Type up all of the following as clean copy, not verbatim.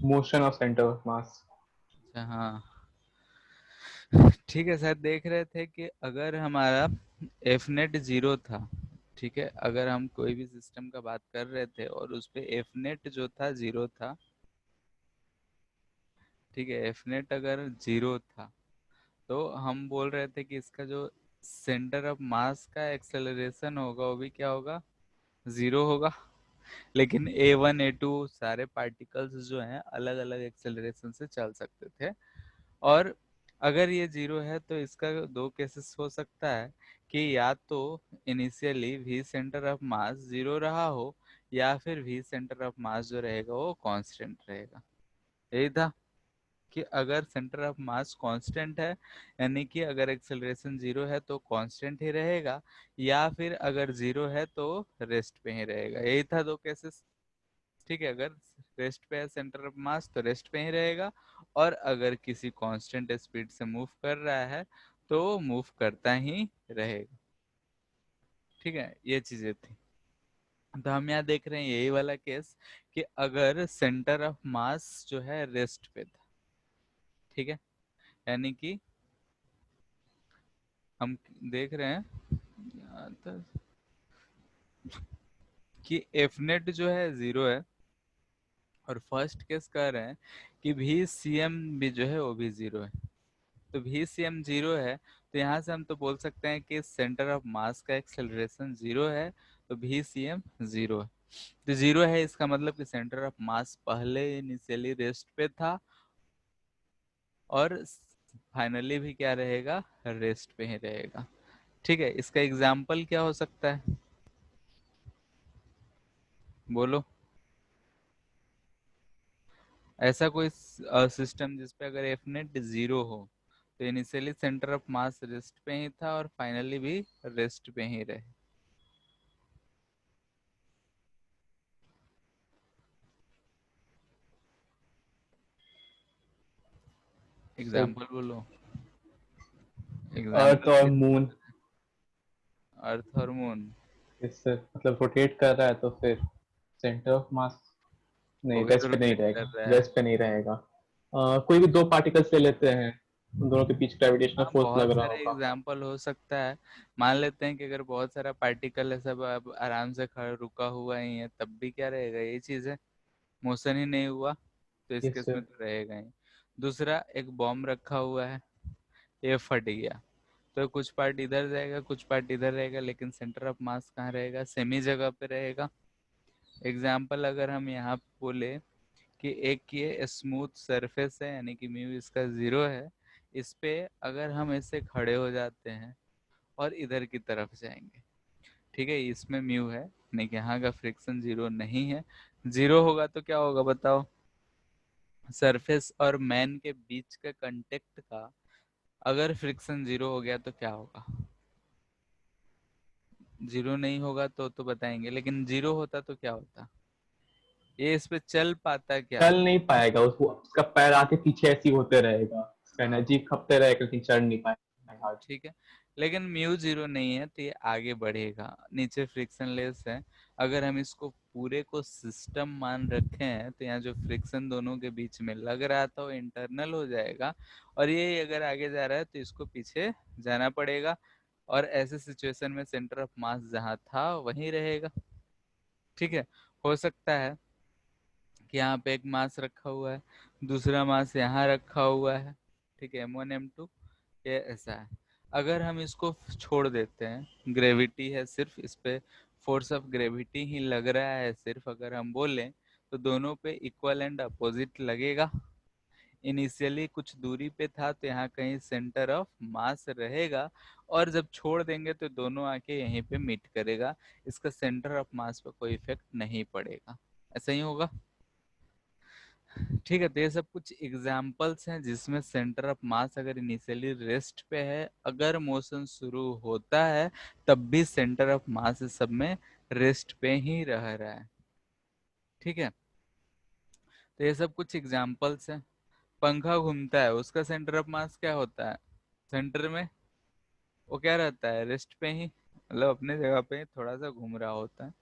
Motion of centre of मास। अच्छा हाँ, ठीक है सर। देख रहे थे कि अगर हमारा एफ नेट जीरो था, ठीक है, अगर हम कोई भी सिस्टम का बात कर रहे थे और उस पे एफ नेट जो था जीरो था, ठीक है, एफ नेट अगर जीरो था तो हम बोल रहे थे कि इसका जो सेंटर ऑफ मास का एक्सेलरेशन होगा वो भी क्या होगा, जीरो होगा। लेकिन ए वन ए टू सारे पार्टिकल्स जो हैं अलग अलग एक्सेलरेशन से चल सकते थे। और अगर ये जीरो है तो इसका दो केसेस हो सकता है कि या तो initially we centre of mass zero रहा हो, या फिर वी सेंटर ऑफ मास जो रहेगा वो कांस्टेंट रहेगा। यही था कि अगर सेंटर ऑफ मास कांस्टेंट है, यानी कि अगर एक्सेलरेशन जीरो है तो कांस्टेंट ही रहेगा, या फिर अगर जीरो है तो रेस्ट पे ही रहेगा। यही था दो केसेस। ठीक है, अगर रेस्ट पे है सेंटर ऑफ मास तो रेस्ट पे ही रहेगा, और अगर किसी कांस्टेंट स्पीड से मूव कर रहा है तो मूव करता ही रहेगा। ठीक है, ये चीजें थी। तो हम यहाँ देख रहे हैं यही वाला केस कि अगर सेंटर ऑफ मास जो है रेस्ट पे था, ठीक है, यानी कि हम देख रहे हैं तो कि एफ नेट जो है जीरो है, और फर्स्ट केस कह रहे हैं कि भी सी एम भी जो है वो भी जीरो है। तो वी सी एम जीरो है, तो यहाँ से हम तो बोल सकते हैं कि सेंटर ऑफ मास का एक्सेलरेशन जीरो है, तो वी सी एम जीरो है। तो जीरो है इसका मतलब कि सेंटर ऑफ मास पहले इनिशियली रेस्ट पे था, और फाइनली भी क्या रहेगा, रेस्ट पे ही रहेगा। ठीक है, इसका एग्जाम्पल क्या हो सकता है, बोलो। ऐसा कोई सिस्टम जिसपे अगर एफ नेट जीरो हो तो initially centre of mass rest पे ही था और फाइनली भी रेस्ट पे ही रहे। सर, एग्जाम्पल बोलो। अर्थ एग्जाम्पल और किस चीज मून। का? अर्थ और मून। इससे मतलब रोटेट कर रहा है तो फिर सेंटर ऑफ मास वो नहीं, भी तो रेस्ट पे नहीं रोटेट कर रहेगा, रहा है। रेस्ट पे नहीं रहेगा। कोई भी दो पार्टिकल्स ले लेते हैं, उन दोनों के बीच ग्रेविटेशनल हाँ, फोर्स बहुत लग रहा सारे होगा। एग्जाम्पल हो सकता है। मान लेते हैं कि अगर बहुत सारा पार्टिकल है, सब अब आराम से खड़ा रुका हुआ ही है, तब भी क्या रहेगा, ये चीज है, मोशन ही नहीं हुआ, तो इस यस केस में सर। तो रहेगा ही। दूसरा, एक बॉम्ब रखा हुआ है, ये फट गया, तो कुछ पार्ट इधर जाएगा कुछ पार्ट इधर रहेगा, लेकिन सेंटर ऑफ मास कहाँ रहेगा, सेम ही जगह पे रहेगा। एग्जाम्पल अगर हम यहाँ पे बोले कि एक ये स्मूथ सरफेस है, यानी कि म्यू इसका जीरो है, इस पे अगर हम ऐसे खड़े हो जाते हैं और इधर की तरफ जाएंगे, ठीक है, इसमें म्यू है, यानी कि यहाँ का फ्रिक्शन जीरो नहीं है। जीरो होगा तो क्या होगा बताओ, सरफेस और मैन के बीच का कांटेक्ट का अगर फ्रिक्शन जीरो हो गया तो क्या होगा। जीरो नहीं होगा तो बताएंगे, लेकिन जीरो होता तो क्या होता, ये इस पे चल पाता क्या। चल नहीं पाएगा, उसको उसका पैर आगे पीछे ऐसे ही होते रहेगा, उसका एनर्जी खपते रहेगा लेकिन चढ़ नहीं पाएगा आगे। ठीक है, लेकिन म्यू जीरो नहीं है तो ये आगे बढ़ेगा, नीचे फ्रिक्शन लेस है। अगर हम इसको पूरे को सिस्टम मान रखे हैं तो यहाँ जो फ्रिक्शन दोनों के बीच में लग रहा था वो इंटरनल हो जाएगा, और ये अगर आगे जा रहा है तो इसको पीछे जाना पड़ेगा, और ऐसे सिचुएशन में सेंटर ऑफ मास जहाँ था वहीं रहेगा। ठीक है, हो सकता है कि यहाँ पे एक मास रखा हुआ है, दूसरा मास यहाँ रखा हुआ है, ठीक है, M1 M2, ये ऐसा है। अगर हम इसको छोड़ देते हैं, ग्रेविटी है सिर्फ इस पे, फोर्स ऑफ ग्रेविटी ही लग रहा है सिर्फ, अगर हम बोलें तो दोनों पे इक्वल एंड अपोजिट लगेगा। इनिशियली कुछ दूरी पे था तो यहाँ कहीं सेंटर ऑफ मास रहेगा, और जब छोड़ देंगे तो दोनों आके यहीं पे मीट करेगा, इसका सेंटर ऑफ मास पे कोई इफेक्ट नहीं पड़ेगा। ऐसा ही होगा। ठीक है, तो ये सब कुछ एग्जाम्पल्स हैं जिसमें सेंटर ऑफ मास अगर इनिशियली रेस्ट पे है, अगर मोशन शुरू होता है तब भी सेंटर ऑफ मास इस सब में रेस्ट पे ही रह रहा है। ठीक है, तो ये सब कुछ एग्जाम्पल्स हैं। पंखा घूमता है, उसका सेंटर ऑफ मास क्या होता है, सेंटर में वो क्या रहता है, रेस्ट पे ही, मतलब अपने जगह पे थोड़ा सा घूम रहा होता है।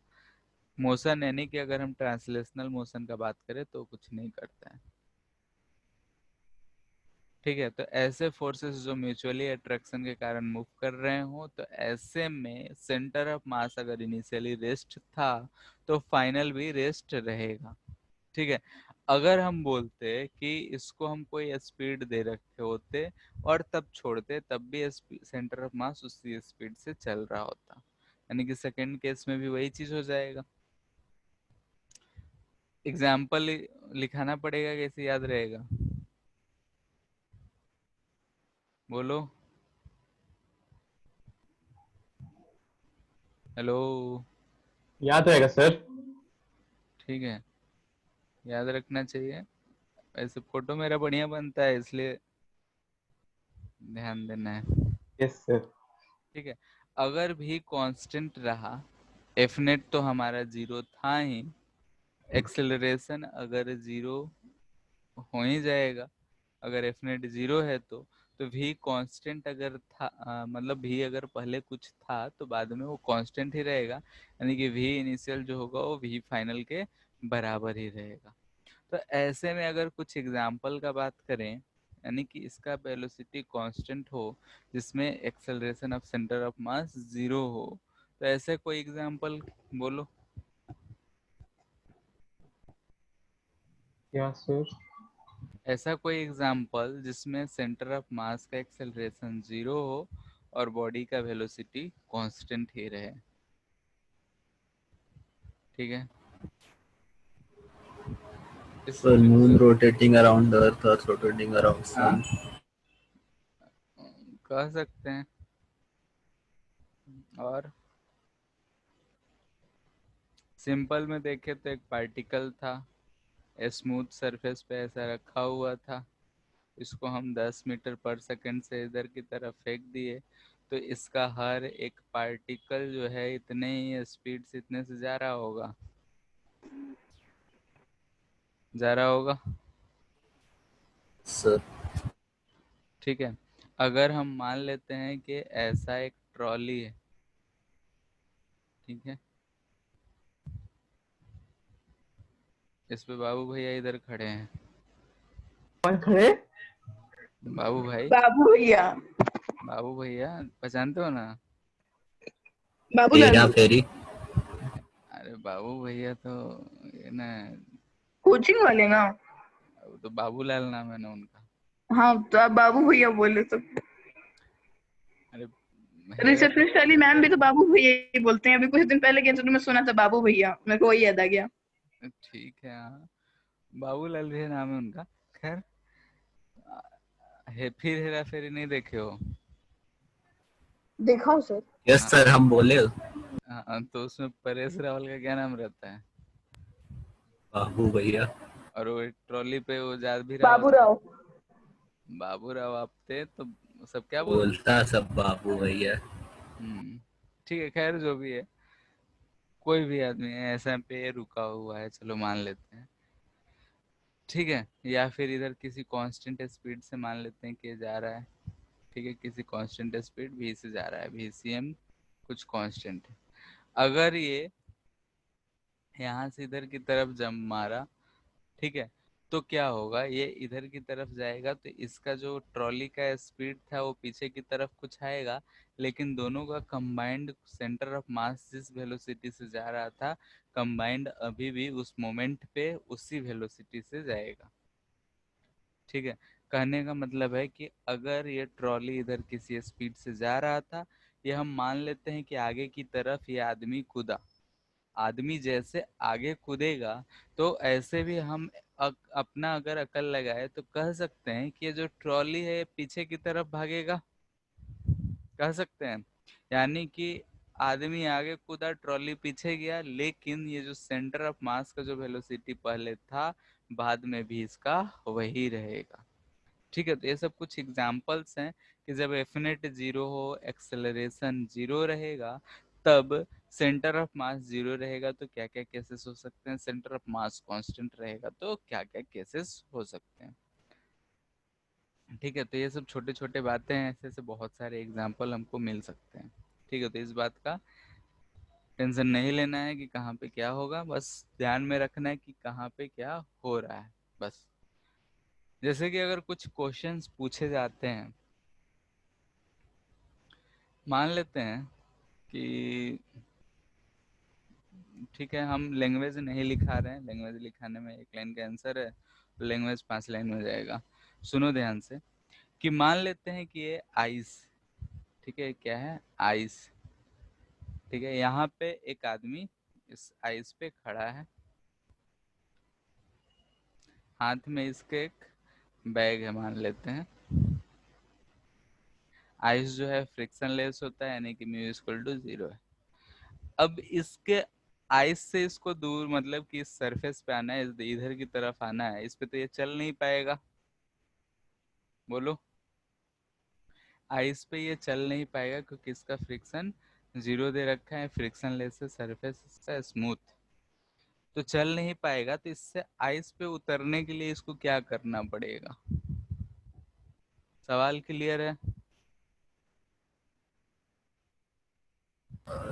मोशन यानी कि अगर हम ट्रांसलेशनल मोशन का बात करें तो कुछ नहीं करता है। ठीक है, तो ऐसे फोर्सेस जो म्यूचुअली अट्रैक्शन के कारण मूव कर रहे हो, तो ऐसे में सेंटर ऑफ मास अगर इनिशियली रेस्ट था तो फाइनल भी रेस्ट रहेगा। ठीक है, अगर हम बोलते कि इसको हम कोई स्पीड दे रखे होते और तब छोड़ते, तब भी सेंटर ऑफ मास उसी स्पीड से चल रहा होता, यानी कि सेकंड केस में भी वही चीज हो जाएगा। एग्जाम्पल लिखाना पड़ेगा, कैसे याद रहेगा, बोलो। हेलो। याद रहेगा सर। ठीक है, याद रखना चाहिए। ऐसे फोटो मेरा बढ़िया बनता है, इसलिए ध्यान देना है। Yes sir. ठीक है, अगर भी कांस्टेंट रहा, एफ नेट तो हमारा जीरो था ही, एक्सेलरेशन अगर जीरो हो ही जाएगा, अगर एफ नेट जीरो है तो भी कांस्टेंट अगर था, मतलब भी अगर पहले कुछ था तो बाद में वो कांस्टेंट ही रहेगा, यानी कि भी इनिशियल जो होगा वो भी फाइनल के बराबर ही रहेगा। तो ऐसे में अगर कुछ एग्जाम्पल का बात करें, यानी कि इसका वेलोसिटी कांस्टेंट हो जिसमें acceleration of centre of mass zero हो, तो ऐसे कोई एग्जाम्पल बोलो। या सर। ऐसा कोई एग्जाम्पल जिसमें सेंटर ऑफ मास का एक्सेलरेशन जीरो हो और बॉडी का वेलोसिटी कांस्टेंट ही रहे। ठीक है, इस Full moon rotating around the earth or rotating around sun. कह सकते हैं। और सिंपल में देखे तो एक पार्टिकल था, स्मूथ सरफेस पे ऐसा रखा हुआ था, इसको हम 10 मीटर पर सेकंड से इधर की तरफ फेंक दिए, तो इसका हर एक पार्टिकल जो है इतने ही स्पीड से, इतने से जा रहा होगा, जा रहा होगा। Sir, ठीक है, अगर हम मान लेते हैं कि ऐसा एक ट्रॉली है, ठीक है, इस पे बाबू भैया इधर खड़े हैं, कौन खड़े? बाबू भाई, बाबू भैया, बाबू भैया पहचानते हो ना? बाबूलाल हेरा फेरी. अरे बाबू भैया तो ये ना, कोचिंग वाले ना। वो तो बाबूलाल नाम है ना उनका। हाँ, तो आप बाबू भैया बोले तो। अरे हेरा, रिसेप्शनिस्ट वाली मैम भी तो बाबू भैया ही बोलते हैं। अभी कुछ दिन पहले के में सुना था बाबू भैया, मेरे को वही याद आ गया। ठीक है, हाँ, बाबूलाल भी नाम है उनका। खैर, फिर हेरा फेरी नहीं देखे हो? देखा हूँ सर। Yes sir, हम बोले हाँ, तो उसमें परेश रावल का क्या नाम रहता है? बाबू भैया. और वो एक ट्रॉली पे वो जा भी रहा बाबू होता, राव। बाबू राव आप थे तो सब क्या बोलते? बोलता सब बाबू भैया. ठीक है, खैर जो भी है, कोई भी आदमी है ऐसा पे रुका हुआ है, चलो मान लेते हैं। ठीक है, या फिर इधर किसी कांस्टेंट स्पीड से मान लेते हैं कि ये जा रहा है। ठीक है, किसी कांस्टेंट स्पीड v से जा रहा है, vcm कुछ कांस्टेंट है। अगर ये यहाँ से इधर की तरफ जंप मारा, ठीक है, तो क्या होगा, ये इधर की तरफ जाएगा तो इसका जो ट्रॉली का स्पीड था वो पीछे की तरफ कुछ आएगा, लेकिन दोनों का कंबाइंड सेंटर ऑफ मास जिस वेलोसिटी से जा रहा था, कंबाइंड अभी भी उस मोमेंट पे उसी वेलोसिटी से जाएगा। ठीक है, कहने का मतलब है कि अगर ये ट्रॉली इधर किसी स्पीड से जा रहा था, ये हम मान लेते हैं कि आगे की तरफ ये आदमी कूदा, आदमी जैसे आगे कूदेगा, तो ऐसे भी हम अपना अगर अकल लगाए तो कह सकते हैं कि ये जो ट्रॉली है ये पीछे की तरफ भागेगा, कह सकते हैं। यानी कि आदमी आगे कूदा, ट्रॉली पीछे गया, लेकिन ये जो सेंटर ऑफ मास का जो वेलोसिटी पहले था, बाद में भी इसका वही रहेगा। ठीक है, तो ये सब कुछ एग्जाम्पल्स हैं कि जब एफ नेट जीरो हो, एक्सेलरेशन जीरो रहेगा, तब सेंटर ऑफ मास जीरो रहेगा, तो क्या क्या केसेस हो सकते हैं, सेंटर ऑफ मास कांस्टेंट रहेगा तो क्या क्या केसेस हो सकते हैं। ठीक है, तो ये सब छोटे छोटे बातें हैं, ऐसे ऐसे बहुत सारे एग्जाम्पल हमको मिल सकते हैं। ठीक है, तो इस बात का टेंशन नहीं लेना है कि कहाँ पे क्या होगा, बस ध्यान में रखना है कि कहाँ पे क्या हो रहा है बस। जैसे कि अगर कुछ क्वेश्चंस पूछे जाते हैं, मान लेते हैं कि ठीक है हम लैंग्वेज नहीं लिखा रहे हैं, लैंग्वेज लिखाने में एक लाइन का आंसर है, तो लैंग्वेज 5 लाइन में जाएगा। सुनो ध्यान से कि मान लेते हैं कि ये आइस, ठीक है क्या है आइस, ठीक है यहाँ पे एक आदमी इस आइस पे खड़ा है, हाथ में इसके एक बैग है मान लेते हैं। आइस जो है फ्रिक्शनलेस होता है यानी कि म्यू इक्वल टू 0 है। अब इसके आइस से इसको दूर मतलब कि इस सरफेस पे आना है, इधर की तरफ आना है, इस पे तो ये चल नहीं पाएगा, बोलो। आइस पे ये चल नहीं पाएगा क्योंकि इसका फ्रिक्शन 0 दे रखा है, फ्रिक्शनलेस है, सरफेस इसका स्मूथ, तो चल नहीं पाएगा। तो इससे आइस पे उतरने के लिए इसको क्या करना पड़ेगा? सवाल क्लियर है?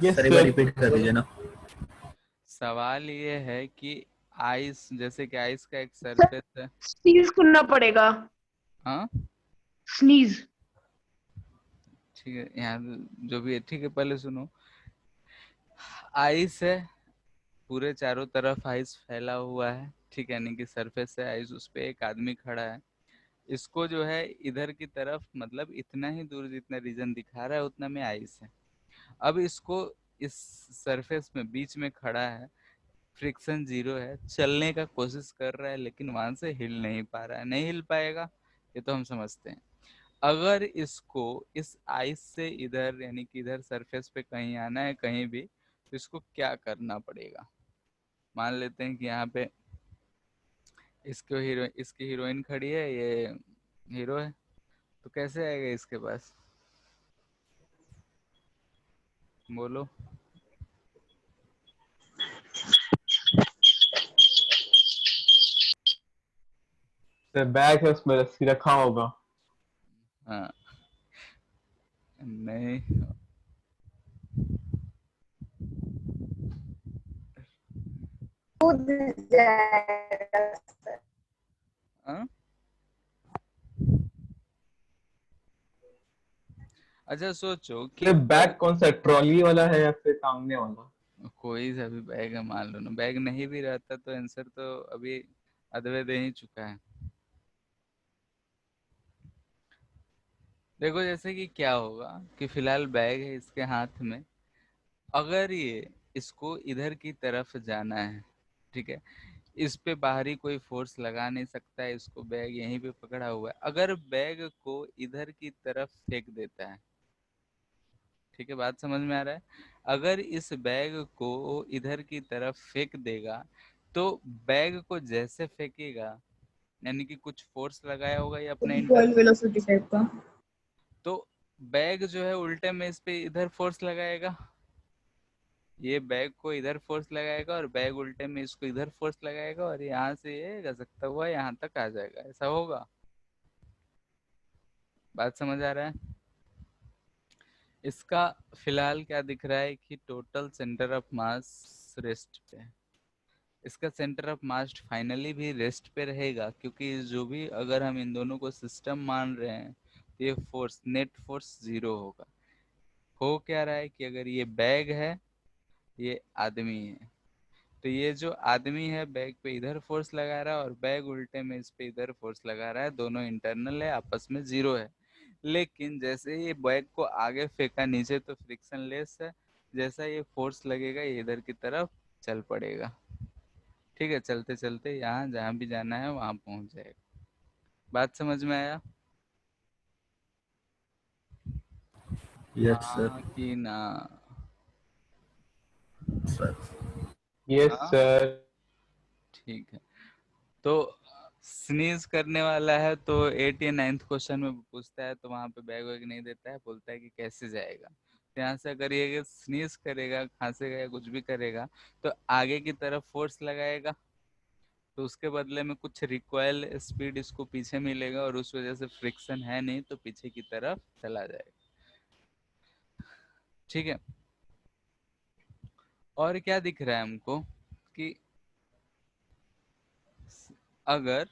यस सर एक बार सर। रिपीट कर दीजिए ना। सवाल ये है कि आइस, जैसे कि आइस का एक सरफेस है। स्नीज करना पड़ेगा, हाँ स्नीज। ठीक है, यहाँ जो भी है ठीक है, पहले सुनो। आइस है, पूरे चारों तरफ आइस फैला हुआ है, ठीक है, यानी कि सरफेस है आइस, उस पे एक आदमी खड़ा है। इसको जो है इधर की तरफ मतलब इतना ही दूर जितना रीजन दिखा रहा है उतना में आइस है। अब इसको इस सरफेस में बीच में खड़ा है, फ्रिक्शन 0 है, चलने का कोशिश कर रहा है लेकिन वहां से हिल नहीं पा रहा है, नहीं हिल पाएगा, ये तो हम समझते हैं। अगर इसको इस आइस से इधर यानी कि इधर सरफेस पे कहीं आना है कहीं भी, तो इसको क्या करना पड़ेगा? मान लेते हैं कि यहाँ पे इसकी हीरोइन खड़ी है, ये हीरो है, तो कैसे आएगा इसके पास, बोलो। सर बैग है उसमें रस्सी रखा होगा। हाँ नहीं, कूद जाएगा सर। हाँ? अच्छा सोचो कि सर बैग कौन सा, ट्रॉली वाला है या फिर टांगने वाला? कोई सा भी बैग है मान लो ना, बैग नहीं भी रहता तो आंसर तो अभी अदवे दे ही चुका है। देखो जैसे कि क्या होगा कि फिलहाल बैग है इसके हाथ में, अगर ये इसको इधर की तरफ जाना है, ठीक है, इस पे बाहरी कोई फोर्स लगा नहीं सकता है, इसको बैग यहीं पे पकड़ा हुआ है, अगर बैग को इधर की तरफ फेंक देता है, ठीक है बात समझ में आ रहा है, अगर इस बैग को इधर की तरफ फेंक देगा, तो बैग को जैसे फेंकेगा यानी कि कुछ फोर्स लगाया होगा या अपने इक्वल इंटरनल, वेलोसिटी टाइप का। तो बैग जो है उल्टे में इस पे इधर फोर्स लगाएगा, ये बैग को इधर फोर्स लगाएगा और बैग उल्टे में इसको इधर फोर्स लगाएगा, और यहाँ से ये घसकता हुआ यहाँ तक आ जाएगा, ऐसा होगा। बात समझ आ रहा है? इसका फिलहाल क्या दिख रहा है कि total centre of mass rest पे है, इसका सेंटर ऑफ मास फाइनली भी रेस्ट पे रहेगा, क्योंकि जो भी अगर हम इन दोनों को सिस्टम मान रहे हैं तो ये फोर्स नेट फोर्स 0 होगा। हो क्या रहा है कि अगर ये बैग है, ये आदमी है, तो ये जो आदमी है बैग पे इधर फोर्स लगा रहा है और बैग उल्टे में इस पे इधर फोर्स लगा रहा है, दोनों इंटरनल है आपस में 0 है। लेकिन जैसे ये बैग को आगे फेंका नीचे तो फ्रिक्शन लेस है, जैसा ये फोर्स लगेगा ये इधर की तरफ चल पड़ेगा, ठीक है, चलते चलते यहाँ जहाँ भी जाना है वहां पहुंच जाएगा। बात समझ में आया? Yes sir. हाँ कि ना? सर यस हाँ सर। ठीक है। तो स्नीज करने वाला है तो 8 या 9th क्वेश्चन में पूछता है, तो वहां पे बैग वैग नहीं देता है, बोलता है कि कैसे जाएगा। तो यहाँ से अगर ये स्नीज करेगा, खांसेगा या कुछ भी करेगा, तो आगे की तरफ फोर्स लगाएगा, तो उसके बदले में कुछ रिकॉयल स्पीड इसको पीछे मिलेगा, और उस वजह से फ्रिक्शन है नहीं तो पीछे की तरफ चला जाएगा, ठीक है। और क्या दिख रहा है हमको कि अगर,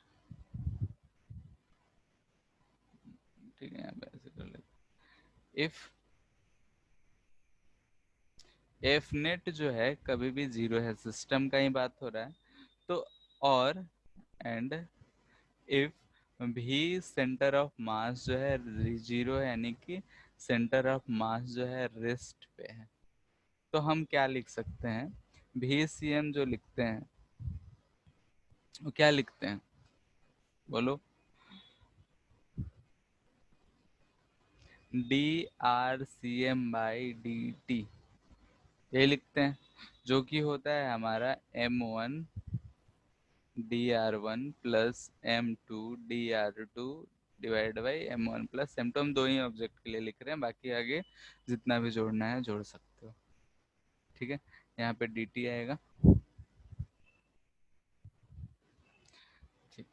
ठीक है यहाँ पे ऐसे कर लेते, इफ एफ नेट जो है कभी भी जीरो है, सिस्टम का ही बात हो रहा है, तो और एंड इफ भी सेंटर ऑफ मास जो है जीरो है, यानी कि सेंटर ऑफ मास जो है रेस्ट पे है, तो हम क्या लिख सकते हैं, भी सी एम जो लिखते हैं वो क्या लिखते हैं बोलो, D R C M by D T, ये लिखते हैं, जो कि होता है हमारा m1 dr1 plus m2 dr2 divide by m1 plus m2। हम दो ही ऑब्जेक्ट के लिए लिख रहे हैं, बाकी आगे जितना भी जोड़ना है जोड़ सकते हो, ठीक है। यहाँ पे dt आएगा, ठीक।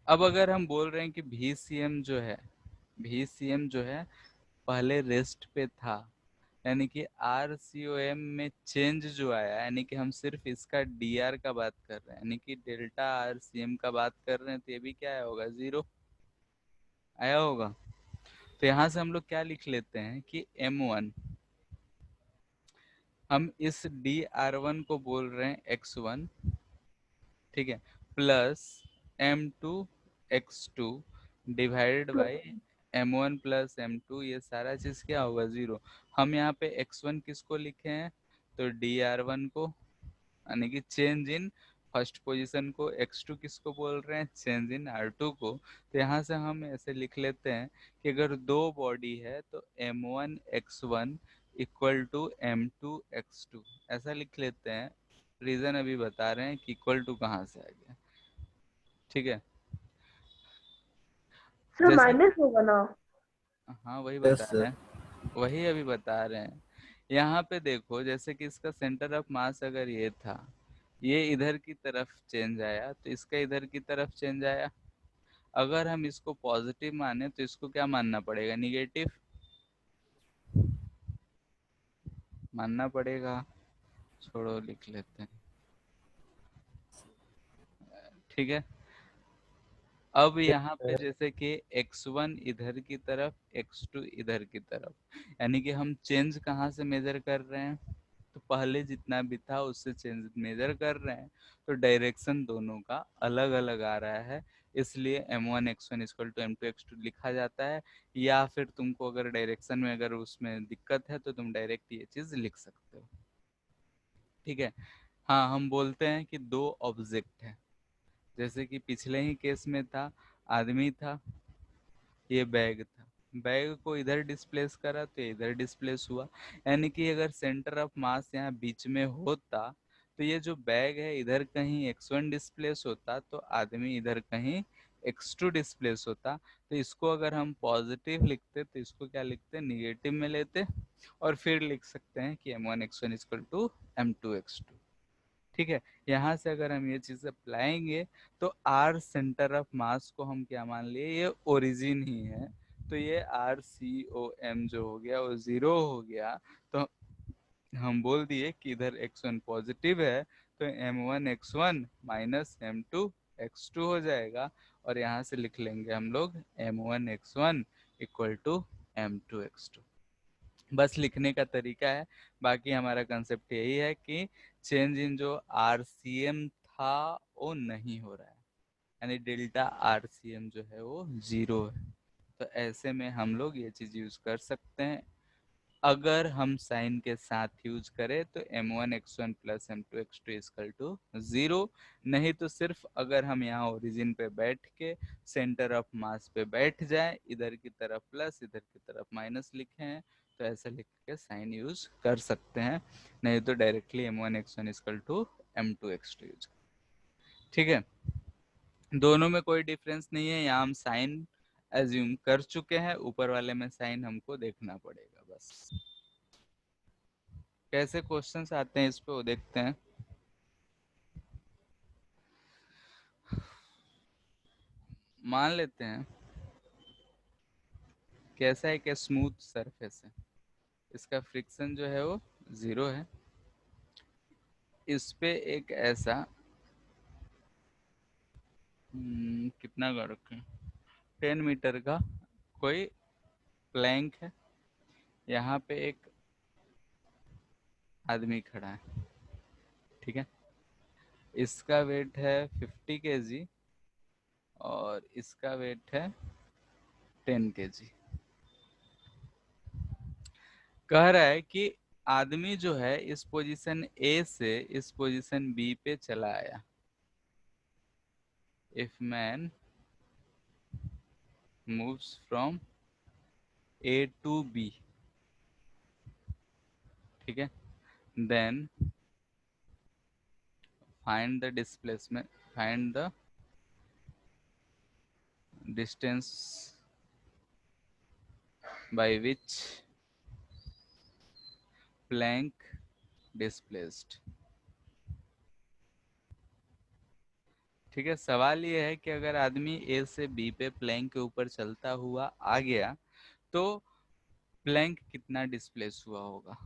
अब अगर हम बोल रहे हैं कि VCM जो है, VCM जो है पहले रेस्ट पे था, यानी कि RCOM में चेंज जो आया, यानी कि हम सिर्फ इसका DR का बात कर रहे हैं, यानी कि डेल्टा RCM का बात कर रहे हैं, तो ये भी क्या आया होगा, जीरो आया होगा। तो यहाँ से हम लोग क्या लिख लेते हैं कि M1, हम इस DR1 को बोल रहे हैं X1, ठीक है, plus M2 X2 divided by M1 plus M2, ये सारा चीज क्या होगा, जीरो। हम यहाँ पे X1 किसको लिखे हैं, तो DR1 को, यानी कि चेंज इन फर्स्ट पोजीशन को, X2 किसको बोल रहे हैं, चेंज इन R2 को। तो यहाँ से हम ऐसे लिख लेते हैं कि अगर दो बॉडी है तो M1 X1 equal to M2 X2, ऐसा लिख लेते हैं। रीजन अभी बता रहे हैं कि इक्वल टू कहाँ से आ गया, ठीक है। सर जैसे, माइनस होगा ना? हाँ वही Yes, बता रहे sir. हैं, वही अभी बता रहे हैं। यहाँ पे देखो, जैसे कि इसका सेंटर ऑफ मास अगर ये था, ये इधर की तरफ चेंज आया, तो इसका इधर की तरफ चेंज आया। अगर हम इसको पॉजिटिव माने तो इसको क्या मानना पड़ेगा, निगेटिव मानना पड़ेगा। छोड़ो, लिख लेते हैं, ठीक है। अब यहाँ पे जैसे कि x1 इधर की तरफ, x2 इधर की तरफ, यानी कि हम चेंज कहाँ से मेजर कर रहे हैं, तो पहले जितना भी था उससे चेंज मेजर कर रहे हैं, तो डायरेक्शन दोनों का अलग अलग आ रहा है, इसलिए m1 x1 equal to m2 x2 लिखा जाता है। या फिर तुमको अगर डायरेक्शन में अगर उसमें दिक्कत है तो तुम डायरेक्ट ये चीज लिख सकते हो, ठीक है। हाँ, हम बोलते हैं कि दो ऑब्जेक्ट है, जैसे कि पिछले ही केस में था, आदमी था, ये बैग था, बैग को इधर डिस्प्लेस करा तो इधर डिस्प्लेस हुआ, यानी कि अगर सेंटर ऑफ मास यहाँ बीच में होता तो ये जो बैग है इधर कहीं x1 डिस्प्लेस होता, तो आदमी इधर कहीं x2 डिस्प्लेस होता। तो इसको अगर हम पॉजिटिव लिखते तो इसको क्या लिखते, निगेटिव में लेते, और फिर लिख सकते हैं कि m1 x1 equal to m2 x2, ठीक है। यहाँ से अगर हम ये चीज अप्लाएंगे तो आर सेंटर ऑफ मास को हम क्या मान लिए, ये ओरिजिन ही है, तो ये RCOM जो हो गया वो जीरो हो गया। तो हम बोल दिए कि इधर x1 पॉजिटिव है, तो m1 x1 minus m2 x2 हो जाएगा, और यहाँ से लिख लेंगे हम लोग m1 x1 equal to m2 x2। बस लिखने का तरीका है, बाकी हमारा कंसेप्ट यही है कि चेंज इन जो RCM था वो नहीं हो रहा है, यानी डेल्टा RCM जो है वो जीरो है। तो ऐसे में हम लोग ये चीज यूज कर सकते हैं। अगर हम साइन के साथ यूज करें तो m1 x1 plus m2 x2 equal to zero, नहीं तो सिर्फ अगर हम यहाँ ओरिजिन पे बैठ के सेंटर ऑफ मास पे बैठ जाए, इधर की तरफ प्लस इधर की तरफ माइनस लिखे हैं, तो ऐसे लिख के साइन यूज कर सकते हैं, नहीं तो directly m1 x1 equal to m2 x2 use, ठीक है। दोनों में कोई डिफरेंस नहीं है, यहाँ हम साइन एज्यूम कर चुके हैं, ऊपर वाले में साइन हमको देखना पड़ेगा बस। कैसे क्वेश्चंस आते हैं इस पे वो देखते हैं। मान लेते हैं कैसा है कि स्मूथ सरफेस है, इसका फ्रिक्शन जो है वो जीरो है, इस पे एक ऐसा कितना का रखें, 10 मीटर का कोई प्लैंक है, यहाँ पे एक आदमी खड़ा है, ठीक है। इसका वेट है 50 केजी और इसका वेट है 10 केजी। कह रहा है कि आदमी जो है इस पोजीशन ए से इस पोजीशन बी पे चला आया। If man moves from A to B, ठीक है, then find the displacement, find the distance by which plank displaced। ठीक है, सवाल ये है कि अगर आदमी ए से बी पे प्लैंक के ऊपर चलता हुआ आ गया तो प्लैंक कितना डिस्प्लेस हुआ होगा।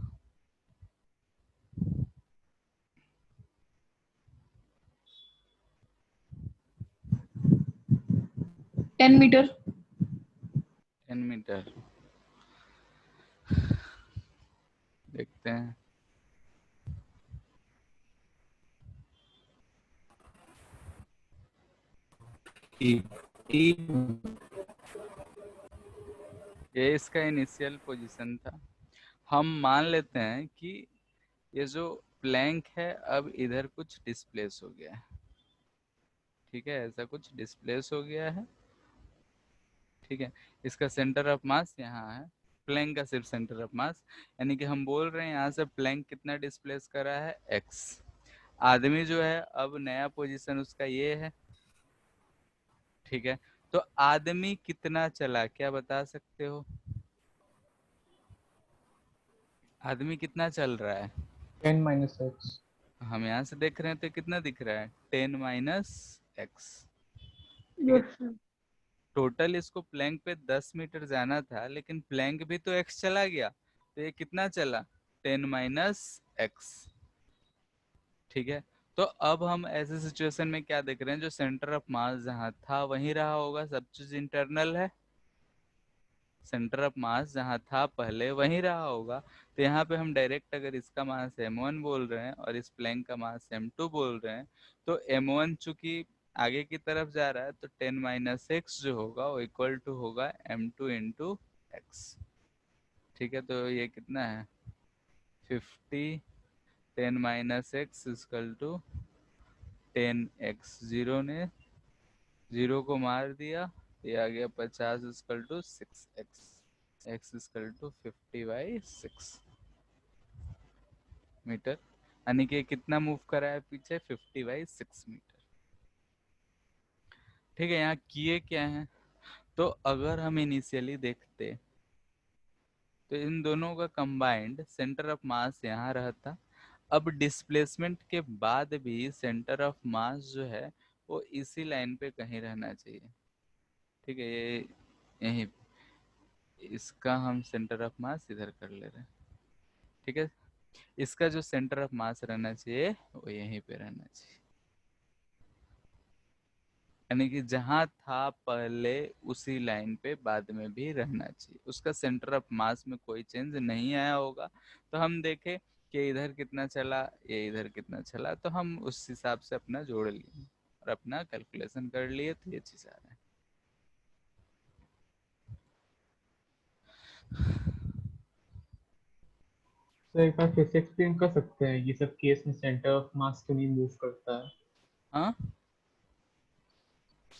10 मीटर। 10 मीटर, देखते हैं। ये इसका इनिशियल पोजीशन था। हम मान लेते हैं कि ये जो प्लैंक है अब इधर कुछ डिस्प्लेस हो गया है, ठीक है, ऐसा कुछ डिस्प्लेस हो गया है, ठीक है। इसका सेंटर ऑफ मास यहाँ है, प्लैंक का सिर्फ सेंटर ऑफ मास, यानी कि हम बोल रहे हैं यहाँ से प्लैंक कितना डिस्प्लेस करा है, x। आदमी जो है अब नया पोजीशन उसका ये है, ठीक है। तो आदमी कितना चला, क्या बता सकते हो? आदमी कितना चल रहा है? 10 माइनस एक्स। हम यहाँ से देख रहे हैं तो कितना दिख रहा है, 10 माइनस एक्स, ठीक है। टोटल इसको प्लैंक पे 10 मीटर जाना था, लेकिन प्लैंक भी तो x चला गया, तो ये कितना चला, 10 माइनस एक्स, ठीक है। तो अब हम ऐसे सिचुएशन में क्या देख रहे हैं, जो सेंटर ऑफ मास जहां था वहीं रहा होगा, सब चीज इंटरनल है, सेंटर ऑफ मास जहां था पहले वहीं रहा होगा। तो यहाँ पे हम डायरेक्ट अगर इसका मास m1 बोल रहे हैं और इस प्लैंक का मास m2 बोल रहे हैं, तो m1 चूंकि आगे की तरफ जा रहा है तो 10 माइनस एक्स जो होगा वो इक्वल टू होगा m2 इंटू एक्स, ठीक है। तो ये कितना है 50, 10 minus x equal to 10x, zero ने जीरो को मार दिया, ये आ गया 50 equal to 6x, x equal to 50/6 metre, यानी कि कितना मूव करा है पीछे, 50/6 मीटर, ठीक है। यहाँ किए क्या है, तो अगर हम इनिशियली देखते तो इन दोनों का कंबाइंड सेंटर ऑफ मास यहाँ रहता। अब डिस्प्लेसमेंट के बाद भी सेंटर ऑफ मास जो है वो इसी लाइन पे कहीं रहना चाहिए, ठीक है। ये यहीं, इसका हम सेंटर ऑफ मास इधर कर ले रहे हैं, ठीक है। इसका जो सेंटर ऑफ मास रहना चाहिए वो यहीं पे रहना चाहिए, यानी कि जहां था पहले उसी लाइन पे बाद में भी रहना चाहिए, उसका सेंटर ऑफ मास में कोई चेंज नहीं आया होगा। तो हम देखें कि इधर कितना चला, ये इधर कितना चला, तो हम उस हिसाब से अपना जोड़ लिए और अपना कैलकुलेशन कर लिए, तो ये चीज आ रहा है। तो एक बार फिर से एक्सप्लेन कर सकते हैं ये सब केस में सेंटर ऑफ मास क्यों नहीं मूव करता है। हाँ,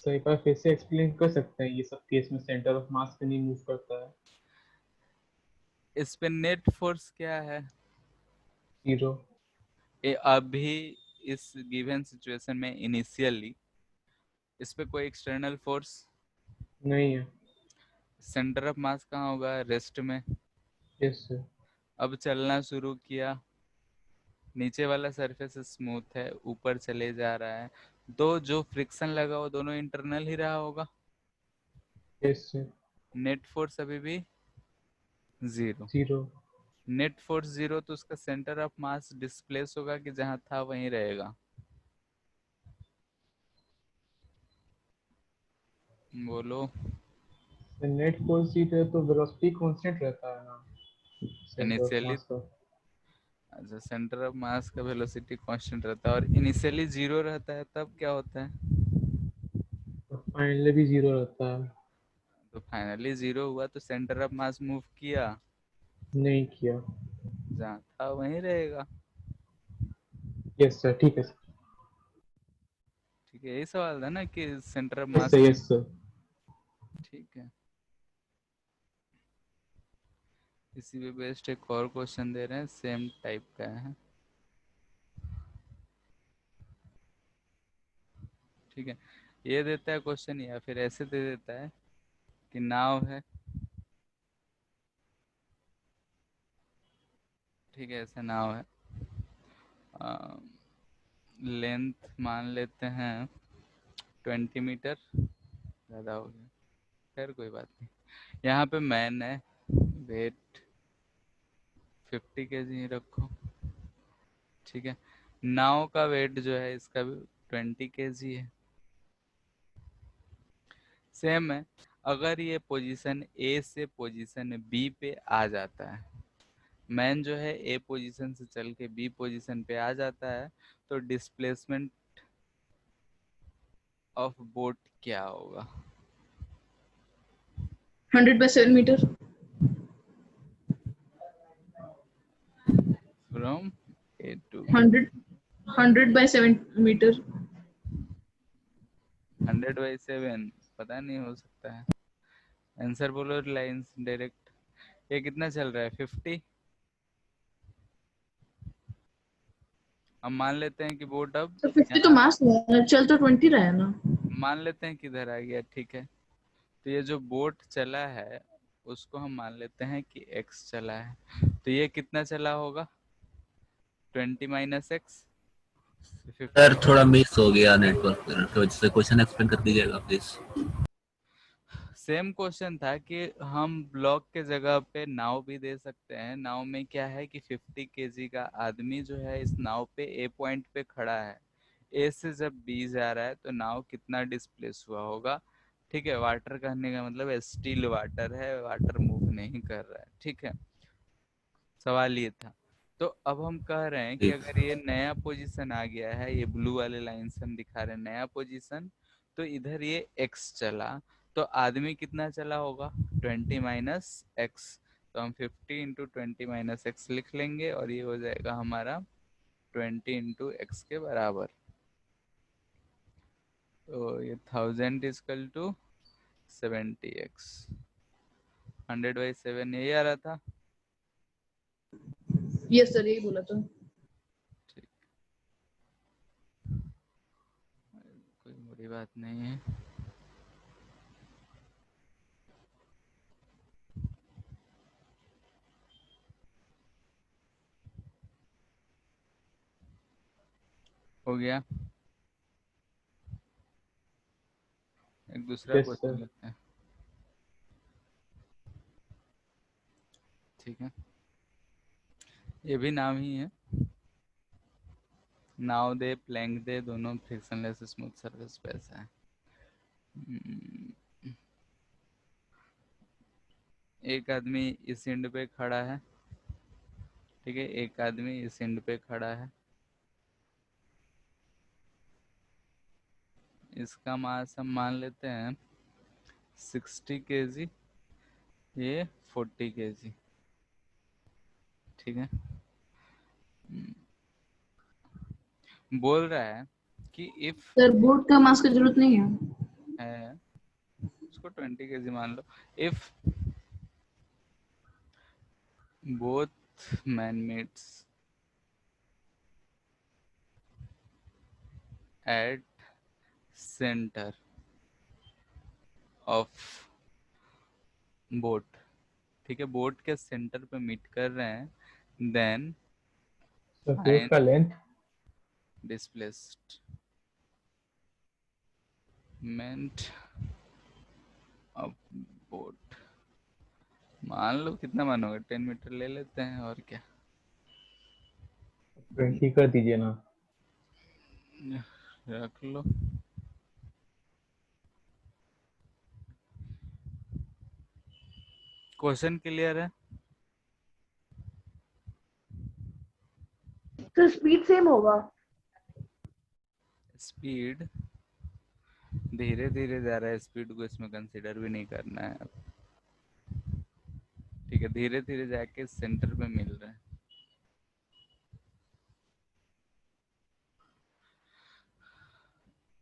तो एक बार फिर से एक्सप्लेन कर सकते हैं ये सब केस में सेंटर ऑफ मास क्यों नहीं मूव करता है। इस पे नेट फोर्स क्या है, 0। अभी इस गिवन सिचुएशन में इनिशियली इस पे कोई एक्सटर्नल फोर्स नहीं है। सेंटर ऑफ मास कहाँ होगा, रेस्ट में। Yes sir. अब चलना शुरू किया, नीचे वाला सरफेस स्मूथ है, ऊपर चले जा रहा है, तो जो फ्रिक्शन लगा वो दोनों इंटरनल ही रहा होगा, यस सर। नेट फोर्स अभी भी 0। 0। नेट फोर्स 0 तो उसका सेंटर ऑफ मास डिस्प्लेस होगा कि जहां था वहीं रहेगा? बोलो। नेट फोर्स जीरो है तो वेलोसिटी कांस्टेंट रहता है ना, सेंटर ऑफ इनिशियली, मास का। अच्छा, सेंटर ऑफ मास का वेलोसिटी कांस्टेंट रहता है और इनिशियली 0 रहता है, तब क्या होता है? तो फाइनली भी जीरो रहता है। तो फाइनली 0 हुआ तो सेंटर ऑफ मास मूव किया, नहीं किया। जहाँ था वहीं रहेगा। यस सर, ठीक है सर। ठीक है, यही सवाल था ना कि centre of yes mass sir, के। Yes sir. ठीक है, इसी पे बेस्ड एक और क्वेश्चन दे रहे हैं, सेम टाइप का है। ठीक है, ये देता है क्वेश्चन या फिर ऐसे दे देता है कि नाव है, ठीक है, ऐसे नाव है, लेंथ मान लेते हैं 20 मीटर, ज़्यादा हो गया, खैर कोई बात नहीं। यहाँ पे मैन है, वेट 50 kg ही रखो, ठीक है। नाव का वेट जो है इसका भी 20 kg है। सेम है, अगर ये पोजीशन ए से पोजीशन बी पे आ जाता है, मैन जो है ए पोजीशन से चल के बी पोजीशन पे आ जाता है, तो डिस्प्लेसमेंट ऑफ बोट क्या होगा? 100/7 metre. From A to B. 100/7 metre. 100/7, पता नहीं, हो सकता है। आंसर बोलो लाइंस डायरेक्ट। ये कितना चल रहा है? 50। हम मान लेते हैं कि बोट अब तो 50 तो यहाँ, मास हुआ ना, चल तो 20 रहा है ना। मान लेते हैं किधर आ गया, ठीक है। तो ये जो बोट चला है उसको हम मान लेते हैं कि x चला है, तो ये कितना चला होगा? 20 - x, 50। सर थोड़ा मिस हो गया नेटवर्क की वजह से, क्वेश्चन एक्सप्लेन कर दीजिएगा प्लीज। सेम क्वेश्चन था कि हम ब्लॉक के जगह पे नाव भी दे सकते हैं। नाव में क्या है कि 50 kg का आदमी जो है इस नाव पे ए पॉइंट पे खड़ा है, ए से जब बी जा रहा है तो नाव कितना डिस्प्लेस हुआ होगा। ठीक है, वाटर कहने का मतलब स्टिल वाटर है, वाटर मूव नहीं कर रहा है, ठीक है। सवाल ये था। तो अब हम कह रहे हैं कि ठीक। अगर ये नया पोजीशन आ गया है, ये ब्लू वाले लाइन से हम दिखा रहे हैं नया पोजीशन, तो इधर ये x चला, तो आदमी कितना चला होगा? 20 - x। तो हम 50 × 20 - x लिख लेंगे और ये हो जाएगा हमारा 20 × x के बराबर। तो ये 1000 = 70x। 100/7 यही आ रहा था। यस सर, यही बोला था। ठीक, कोई बड़ी बात नहीं है। हो गया। एक दूसरा यस क्वेश्चन सर। लेते हैं, ठीक है। ये भी नाम ही है, नाव दे प्लैंक दे दोनों फ्रिक्शनलेस स्मूथ सरफेस पे ऐसा है। एक आदमी इस एंड पे खड़ा है, ठीक है, एक आदमी इस एंड पे खड़ा है। इसका मास हम मान लेते हैं 60 kg, ये 40 kg, ठीक है। बोल रहा है कि इफ सर बोट का मास की जरूरत नहीं है। है, उसको 20 kg मान लो, if both man meets at center of boat, ठीक है, बोट के सेंटर पे मीट कर रहे हैं, देन तो फिर फाइंड उसका लेंथ। डिस्प्लेसमेंट ऑफ बोट मान लो कितना मानोगे, 10 मीटर ले लेते हैं और क्या। 20 कर दीजिए ना। रख लो। क्वेश्चन क्लियर है? तो स्पीड सेम होगा। स्पीड धीरे धीरे जा रहा है, स्पीड को इसमें कंसीडर भी नहीं करना है। ठीक है, धीरे धीरे जाके सेंटर पे मिल रहा है।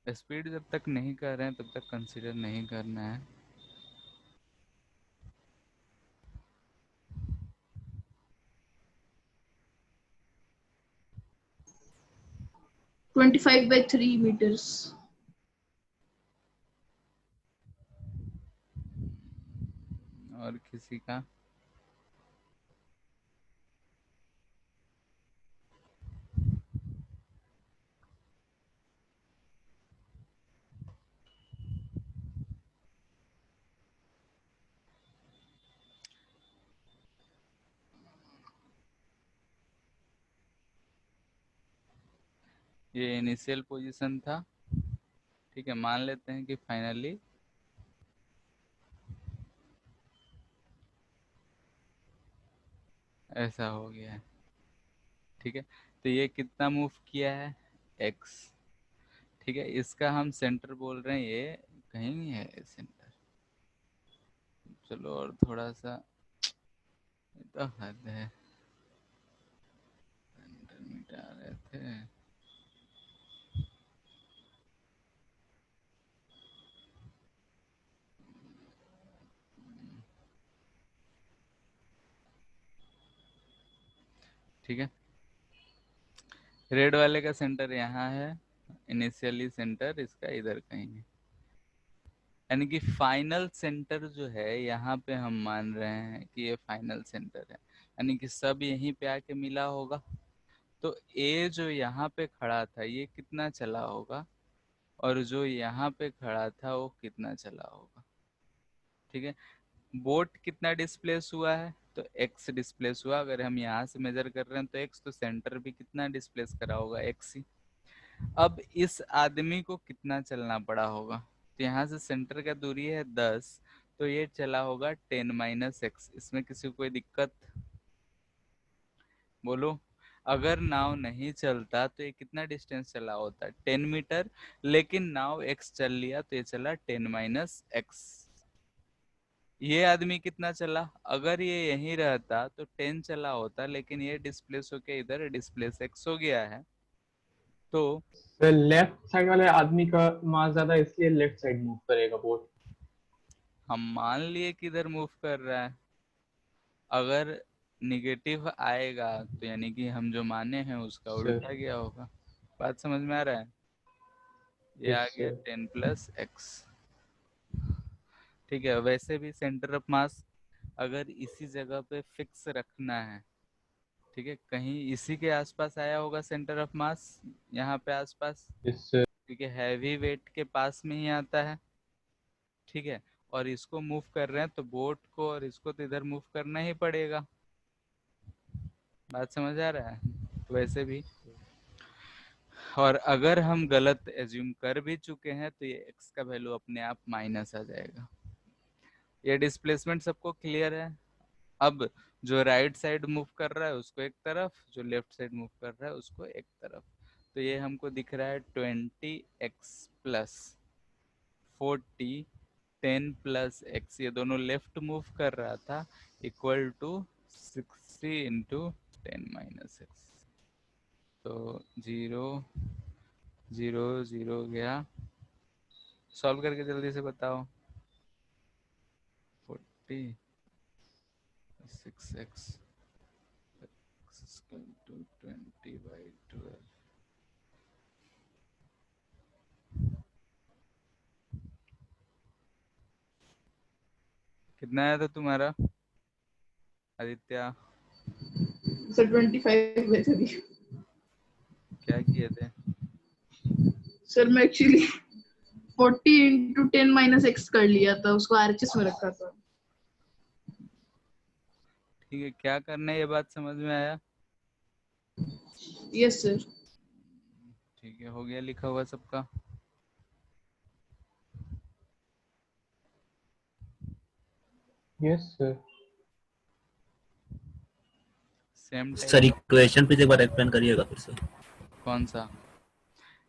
स्पीड जब तक नहीं कर रहे हैं तब तक कंसीडर नहीं करना है। Twenty 25/3 meters। और किसी का? ये इनिशियल पोजीशन था, ठीक है। मान लेते हैं कि फाइनली ऐसा हो गया है, ठीक है। तो ये कितना मूव किया है, x, ठीक है। इसका हम सेंटर बोल रहे हैं, ये कहीं नहीं है सेंटर। चलो और थोड़ा सा, ये तो हद है, सेंटर मिटा रहे थे। ठीक है, रेड वाले का सेंटर यहाँ है, इनिशियली सेंटर इसका इधर कहीं है, यानी कि फाइनल सेंटर जो है यहाँ पे हम मान रहे हैं कि ये फाइनल सेंटर है, यानी कि सब यहीं पे आके मिला होगा। तो ए जो यहाँ पे खड़ा था ये कितना चला होगा, और जो यहाँ पे खड़ा था वो कितना चला होगा, ठीक है। बोट कितना डिस्प्लेस हुआ है, तो x डिस्प्लेस हुआ। अगर हम यहाँ से मेजर कर रहे हैं तो x, तो सेंटर भी कितना डिस्प्लेस करा होगा, x ही। अब इस आदमी को कितना चलना पड़ा होगा, तो यहाँ से सेंटर का दूरी है 10, तो ये चला होगा 10 - x। इसमें किसी को कोई दिक्कत बोलो? अगर नाव नहीं चलता तो ये कितना डिस्टेंस चला होता, 10 मीटर, लेकिन नाव x चल लिया तो ये चला 10 - x। ये आदमी कितना चला, अगर ये यहीं रहता तो 10 चला होता, लेकिन ये डिस्प्लेस होके इधर डिस्प्लेस x हो गया है। तो लेफ्ट साइड वाले आदमी का मास ज्यादा, इसलिए लेफ्ट साइड मूव करेगा बोट। हम मान लिए कि इधर मूव कर रहा है, अगर निगेटिव आएगा तो यानी कि हम जो माने हैं उसका उल्टा गया होगा। बात समझ में आ रहा है? ये आ गया 10 + x, ठीक है। वैसे भी सेंटर ऑफ मास अगर इसी जगह पे फिक्स रखना है, ठीक है, कहीं इसी के आसपास आया होगा सेंटर ऑफ मास, यहाँ पे आसपास, इससे क्योंकि हैवी वेट के पास में ही आता है, ठीक है। और इसको मूव कर रहे हैं तो बोट को और इसको तो इधर मूव करना ही पड़ेगा। बात समझ आ रहा है? वैसे भी, और अगर हम गलत एज्यूम कर भी चुके हैं तो ये x का वैल्यू अपने आप माइनस आ जाएगा। ये डिस्प्लेसमेंट सबको क्लियर है? अब जो राइट साइड मूव कर रहा है उसको एक तरफ, जो लेफ्ट साइड मूव कर रहा है उसको एक तरफ। तो ये हमको दिख रहा है 20x + 40 10 + x, ये दोनों लेफ्ट मूव कर रहा था, इक्वल टू 60 × 10 - x। तो 0 0 0 गया। सॉल्व करके जल्दी से बताओ। 40 6x = 20/12। कितना आया था तुम्हारा आदित्य? सर 25/3। क्या किए थे? सर मैं एक्चुअली 40 × 10 - x कर लिया था, उसको आरएचएस में रखा था। ठीक है, क्या करना है ये बात समझ में आया? Yes sir. ठीक है, हो गया लिखा हुआ सबका? Yes sir. Same sir type. Equation पे एक बार एक्सप्लेन करिएगा फिर से। कौन सा?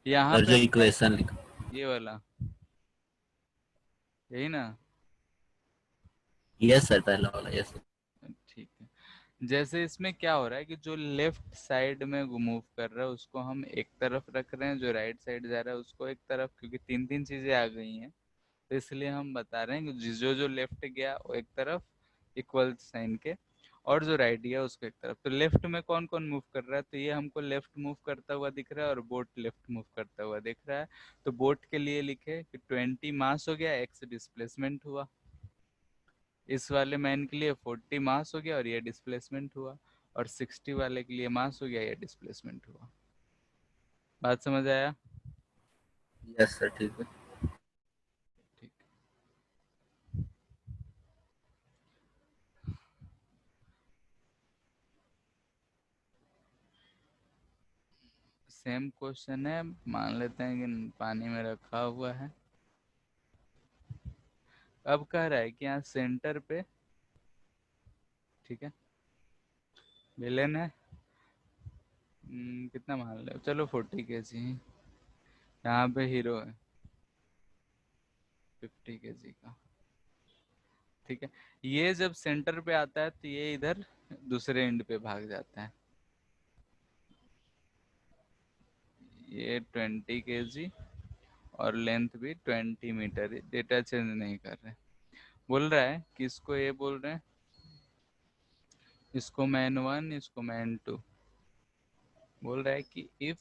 यहाँ सर पे जो हमने इक्वेशन लिखा। ये वाला, यही ना? यस सर, पहला वाला यस सर। ठीक है, जैसे इसमें क्या हो रहा है कि जो लेफ्ट साइड में मूव कर रहा है उसको हम एक तरफ रख रहे हैं, जो राइट साइड जा रहा है उसको एक तरफ, क्योंकि तीन तीन चीजें आ गई हैं तो इसलिए हम बता रहे हैं कि जो जो लेफ्ट गया वो एक तरफ इक्वल साइन के, और जो राइट गया उसको एक तरफ। तो लेफ्ट में कौन कौन मूव कर रहा है, तो ये हमको लेफ्ट मूव करता हुआ दिख रहा है और बोट लेफ्ट मूव करता हुआ दिख रहा है। तो बोट के लिए लिखे कि 20 मास हो गया, x डिस्प्लेसमेंट हुआ। इस वाले मैन के लिए 40 मास हो गया और ये डिस्प्लेसमेंट हुआ, और 60 वाले के लिए मास हो गया, ये डिस्प्लेसमेंट हुआ। बात समझ आया? यस सर ठीक है। ठीक। सेम क्वेश्चन है, मान लेते हैं कि पानी में रखा हुआ है। अब कह रहा है कि यहाँ सेंटर पे, ठीक है, विलेन है, कितना मान लो, चलो 40 केजी। यहाँ पे हीरो है 50 केजी का। ठीक है, ये जब सेंटर पे आता है तो ये इधर दूसरे एंड पे भाग जाता है। ये 20 केजी और लेंथ भी 20 मीटर, डेटा चेंज नहीं कर रहे। बोल रहा है कि इसको ये बोल रहे हैं, इसको मैन 1, इसको मैन 2। बोल रहा है कि if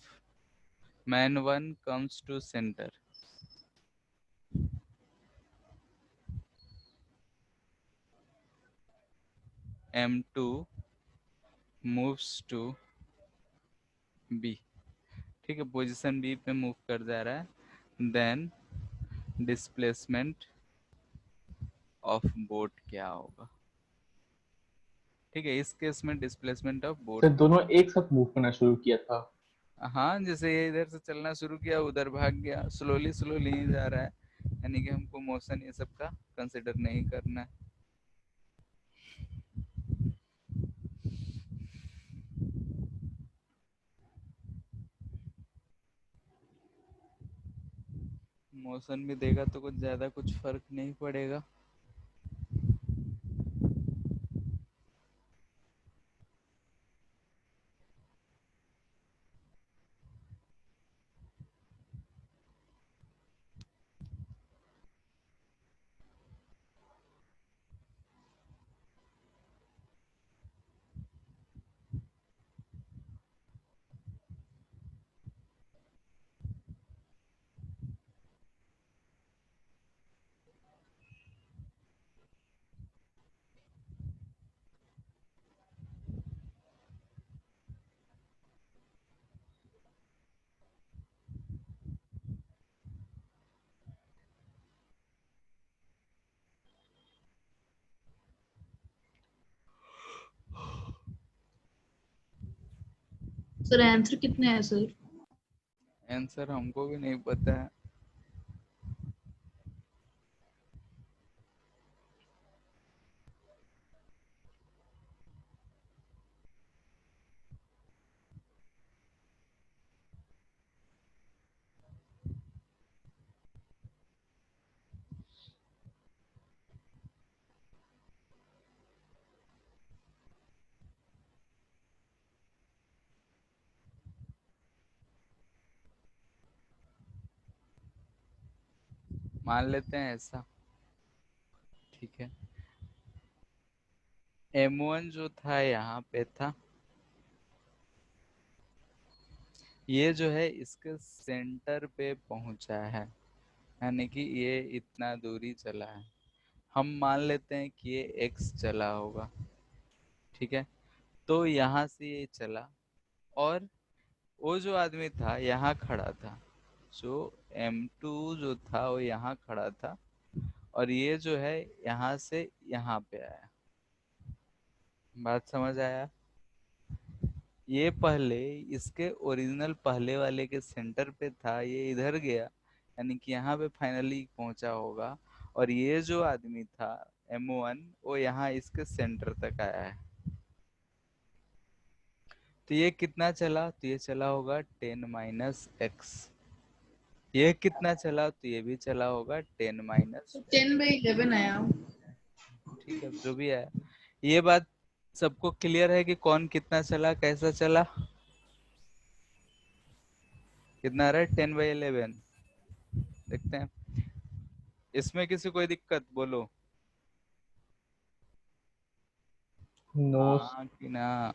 man 1 comes to centre, M2 moves to B, ठीक है, पोजीशन B पे मूव कर जा रहा है, देन डिस्प्लेसमेंट ऑफ बोट क्या होगा? ठीक है, इस केस में डिस्प्लेसमेंट ऑफ बोट। सर दोनों एक साथ मूव करना शुरू किया था। हाँ, जैसे ये इधर से चलना शुरू किया उधर भाग गया, स्लोली स्लोली ही जा रहा है, यानी कि हमको मोशन ये सब का कंसिडर नहीं करना है। मोशन भी देगा तो कुछ ज्यादा कुछ फर्क नहीं पड़ेगा। सर आंसर कितने हैं सर? आंसर हमको भी नहीं पता है। मान लेते हैं ऐसा, ठीक है, M1 जो था यहाँ पे था, ये जो है इसके सेंटर पे पहुंचा है, यानी कि ये इतना दूरी चला है। हम मान लेते हैं कि ये x चला होगा, ठीक है, तो यहाँ से ये चला, और वो जो आदमी था यहाँ खड़ा था, जो M2 जो था वो यहाँ खड़ा था, और ये जो है यहाँ से यहाँ पे आया। बात समझ आया? ये पहले इसके ओरिजिनल पहले वाले के सेंटर पे था, ये इधर गया, यानी कि यहाँ पे फाइनली पहुंचा होगा। और ये जो आदमी था M1, वो यहाँ इसके सेंटर तक आया है। तो ये कितना चला? तो ये चला होगा 10 - x। ये कितना चला? तो ये भी चला होगा 10 - 10/11 आया। ठीक है, जो भी है। ये बात सबको क्लियर है कि कौन कितना चला, कैसा चला? कितना आ रहा है? 10/11। देखते हैं, इसमें किसी कोई दिक्कत बोलो? नो। हाँ कि ना?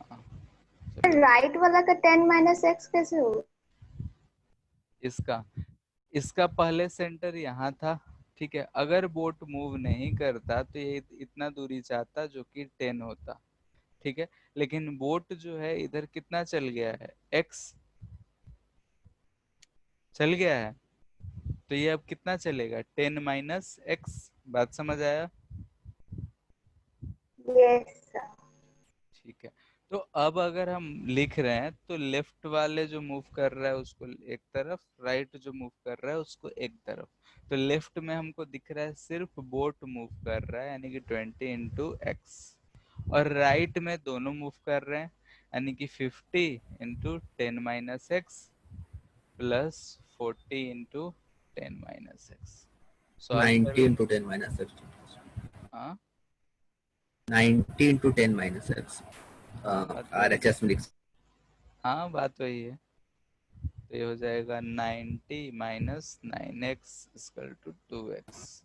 चलो, राइट वाला का 10 - x कैसे हो? इसका इसका पहले सेंटर यहाँ था, ठीक है। अगर बोट मूव नहीं करता तो ये इतना दूरी चाहता, जो कि 10 होता, ठीक है। लेकिन बोट जो है इधर कितना चल गया है? x चल गया है। तो ये अब कितना चलेगा? 10 - x। बात समझ आया? यस। ठीक है। तो अब अगर हम लिख रहे हैं तो लेफ्ट वाले जो मूव कर रहा है उसको एक तरफ, राइट जो मूव कर रहा है उसको एक तरफ। तो लेफ्ट में हमको दिख रहा है सिर्फ बोट मूव कर रहा है, यानी कि 20 × x। और राइट में दोनों मूव कर रहे हैं, यानी कि 50 × 10 - x प्लस 40 × 10 - x। सॉल्व 90 कर। into 10 minus x. हाँ, 90 into 10 minus x. बात वही है। RHS mix. हाँ, बात वही है। तो ये हो जाएगा 90 - 9x = 2x।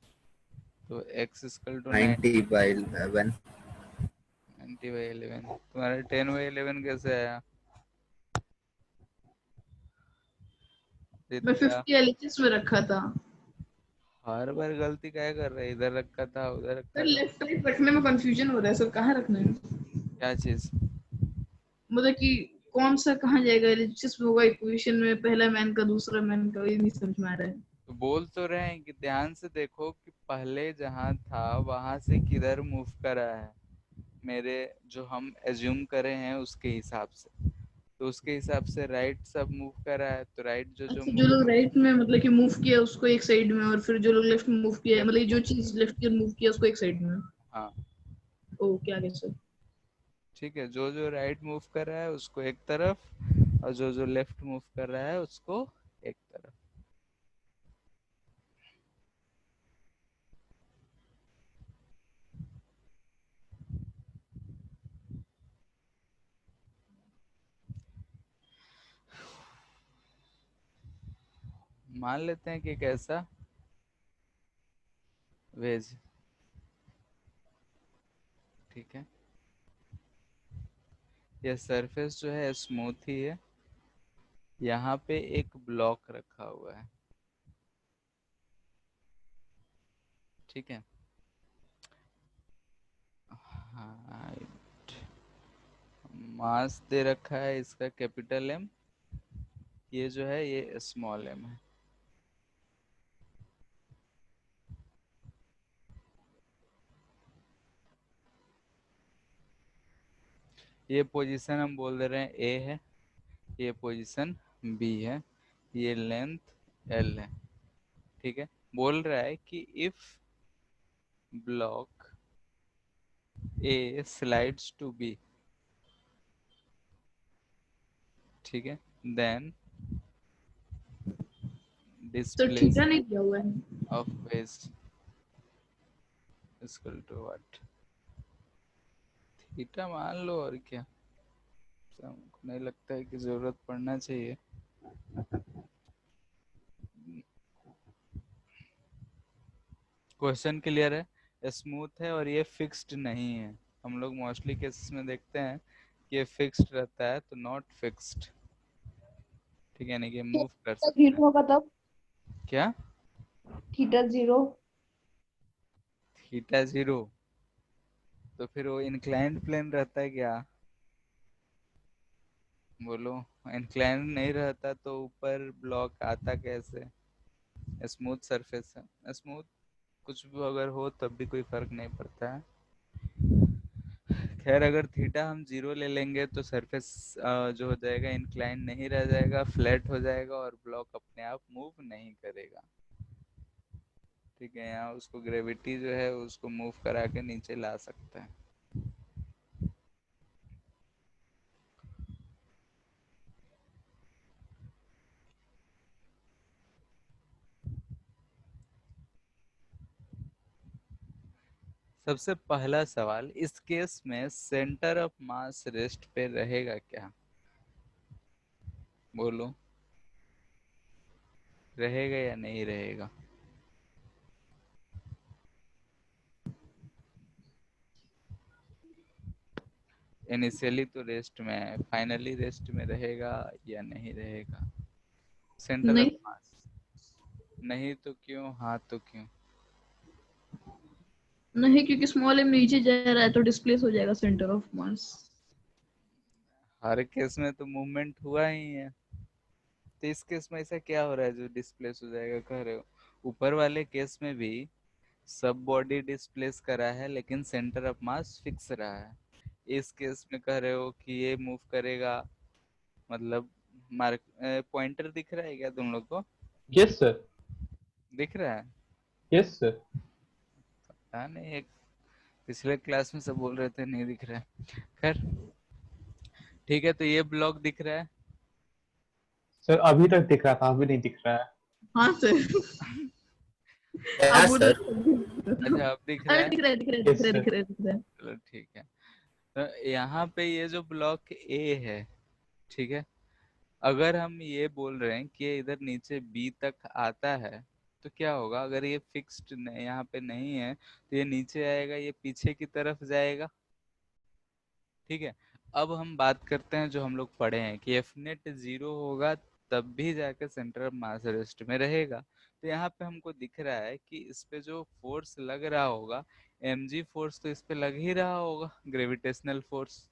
तो x = 90 by 11. 90/11। तुम्हारा 10/11 कैसे आया मैं दित्या? 50 एलएचएस में रखा था। हर बार गलती क्या कर रहे? इधर रखा था, उधर सर रखा था। लेफ्ट राइट रखने में कंफ्यूजन हो रहा है सर, कहाँ रखना है? क्या चीज? मतलब कि कौन सा कहाँ जाएगा? एलएचएस में होगा इक्वेशन में, पहला मैन का दूसरा मैन का, ये नहीं समझ में आ रहा है। तो बोल तो रहे हैं कि ध्यान से देखो कि पहले जहां था वहां से किधर मूव करा है, मेरे जो हम एज्यूम करे हैं उसके हिसाब से। तो उसके हिसाब से राइट सब मूव करा है, तो राइट जो जो अच्छा, जो मूव। लोग राइट में मतलब कि मूव किया उसको एक साइड में, और फिर जो लोग लेफ्ट में मूव किया, लेफ्ट। मतलब जो चीज लेफ्ट की मूव किया उसको एक साइड में। हाँ, ओ क्या कह सर? ठीक है। जो जो राइट मूव कर रहा है उसको एक तरफ, और जो जो लेफ्ट मूव कर रहा है उसको एक तरफ। मान लेते हैं कि कैसा वेज, ठीक है। यह सरफेस जो है स्मूथ ही है। यहाँ पे एक ब्लॉक रखा हुआ है, ठीक है। हाइट, मास दे रखा है इसका कैपिटल M, ये जो है ये स्मॉल m है। ये पोजीशन हम बोल दे रहे हैं A है, ये पोजीशन B है, ये लेंथ L है, ठीक है। बोल रहा है कि if block A slides to B, ठीक है, देन सर थीटा डिस्प्लेसमेंट नहीं दिया हुआ है। Of west equal to what? Theta मान लो, और क्या। हमको नहीं लगता है कि जरूरत पड़ना चाहिए। क्वेश्चन क्लियर है? स्मूथ है और ये फिक्स्ड नहीं है। हम लोग मोस्टली केसेस में देखते हैं कि ये फिक्स्ड रहता है, तो नॉट फिक्स्ड, ठीक है, यानी कि मूव कर तब सकता है। जीरो होगा तब? क्या? थीटा 0? थीटा 0? तो फिर वो इंक्लाइंड प्लेन रहता है क्या? बोलो। इंक्लाइंड नहीं रहता तो ऊपर ब्लॉक आता कैसे? स्मूथ सरफेस है, स्मूथ कुछ भी अगर हो तब भी कोई फर्क नहीं पड़ता है। खैर अगर थीटा हम 0 ले लेंगे तो सरफेस जो हो जाएगा इंक्लाइन नहीं रह जाएगा, फ्लैट हो जाएगा और ब्लॉक अपने आप मूव नहीं करेगा। ठीक है, यहाँ उसको ग्रेविटी जो है उसको मूव करा के नीचे ला सकता है। सबसे पहला सवाल, इस केस में सेंटर ऑफ मास रेस्ट पे रहेगा क्या? बोलो, रहेगा या नहीं रहेगा? इनिशियली तो रेस्ट में है, फाइनली रेस्ट में रहेगा या नहीं रहेगा? सेंटर नहीं। ऑफ मास नहीं तो क्यों, हाँ तो क्यों? नहीं, क्योंकि स्मॉल एम नीचे जा रहा है तो डिस्प्लेस हो जाएगा centre of mass. Her case में तो मूवमेंट हुआ ही है, तो इस केस में ऐसा क्या हो रहा है जो डिस्प्लेस हो जाएगा कह रहे हो? ऊपर वाले केस में भी सब बॉडी डिस्प्लेस करा है लेकिन सेंटर ऑफ मास फिक्स रहा है। इस केस में कह रहे हो कि ये मूव करेगा, मतलब मार्क पॉइंटर दिख रहा है क्या तुम लोग को? यस सर, दिख रहा है? Yes sir. पता नहीं, एक पिछले क्लास में सब बोल रहे थे नहीं दिख रहा है। खैर ठीक है, तो ये ब्लॉक दिख रहा है। सर अभी तक दिख रहा था, अभी नहीं दिख रहा है। हाँ सर। Yeah, अब उधर sir. अच्छा अब दिख रहा अरे है? दिख रहा है, दिख रहा है, यस दिख रहा है, सर। दिख रहा है, दिख रहा है। चलो ठीक है, तो यहाँ पे ये जो ब्लॉक ए है, ठीक है, अगर हम ये बोल रहे हैं कि ये इधर नीचे बी तक आता है तो क्या होगा? अगर ये फिक्स्ड यहाँ पे नहीं है तो ये नीचे आएगा, ये पीछे की तरफ जाएगा। ठीक है, अब हम बात करते हैं जो हम लोग पढ़े हैं कि एफ नेट 0 होगा तब भी जाके सेंटर ऑफ मास रेस्ट में रहेगा। तो यहाँ पे हमको दिख रहा है कि इस पे जो फोर्स लग रहा होगा, mg फोर्स तो इस पे लग ही रहा होगा, ग्रेविटेशनल फोर्स,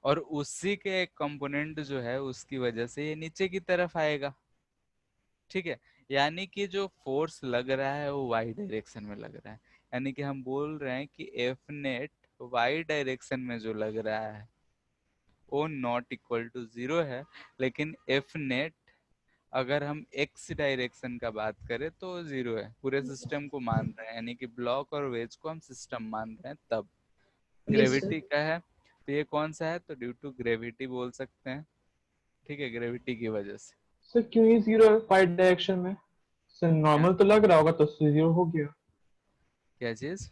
और उसी के एक कंपोनेंट जो है उसकी वजह से ये नीचे की तरफ आएगा। ठीक है, यानी कि जो फोर्स लग रहा है वो वाई डायरेक्शन में लग रहा है, यानी कि हम बोल रहे हैं कि एफ नेट वाई डायरेक्शन में जो लग रहा है वो नॉट इक्वल टू 0 है, लेकिन एफ नेट अगर हम एक्स डायरेक्शन का बात करें तो 0 है। पूरे सिस्टम को मान रहे हैं, यानी कि ब्लॉक और वेज को हम सिस्टम मान रहे हैं, तब यस सर। ग्रेविटी का है तो ये कौन सा है? तो ड्यू टू ग्रेविटी बोल सकते हैं। ठीक है, ग्रेविटी की वजह से। सर क्यों ही जीरो है फाइव डायरेक्शन में? सर क्या नॉर्मल तो लग रहा होगा तो जीरो हो गया। क्या चीज?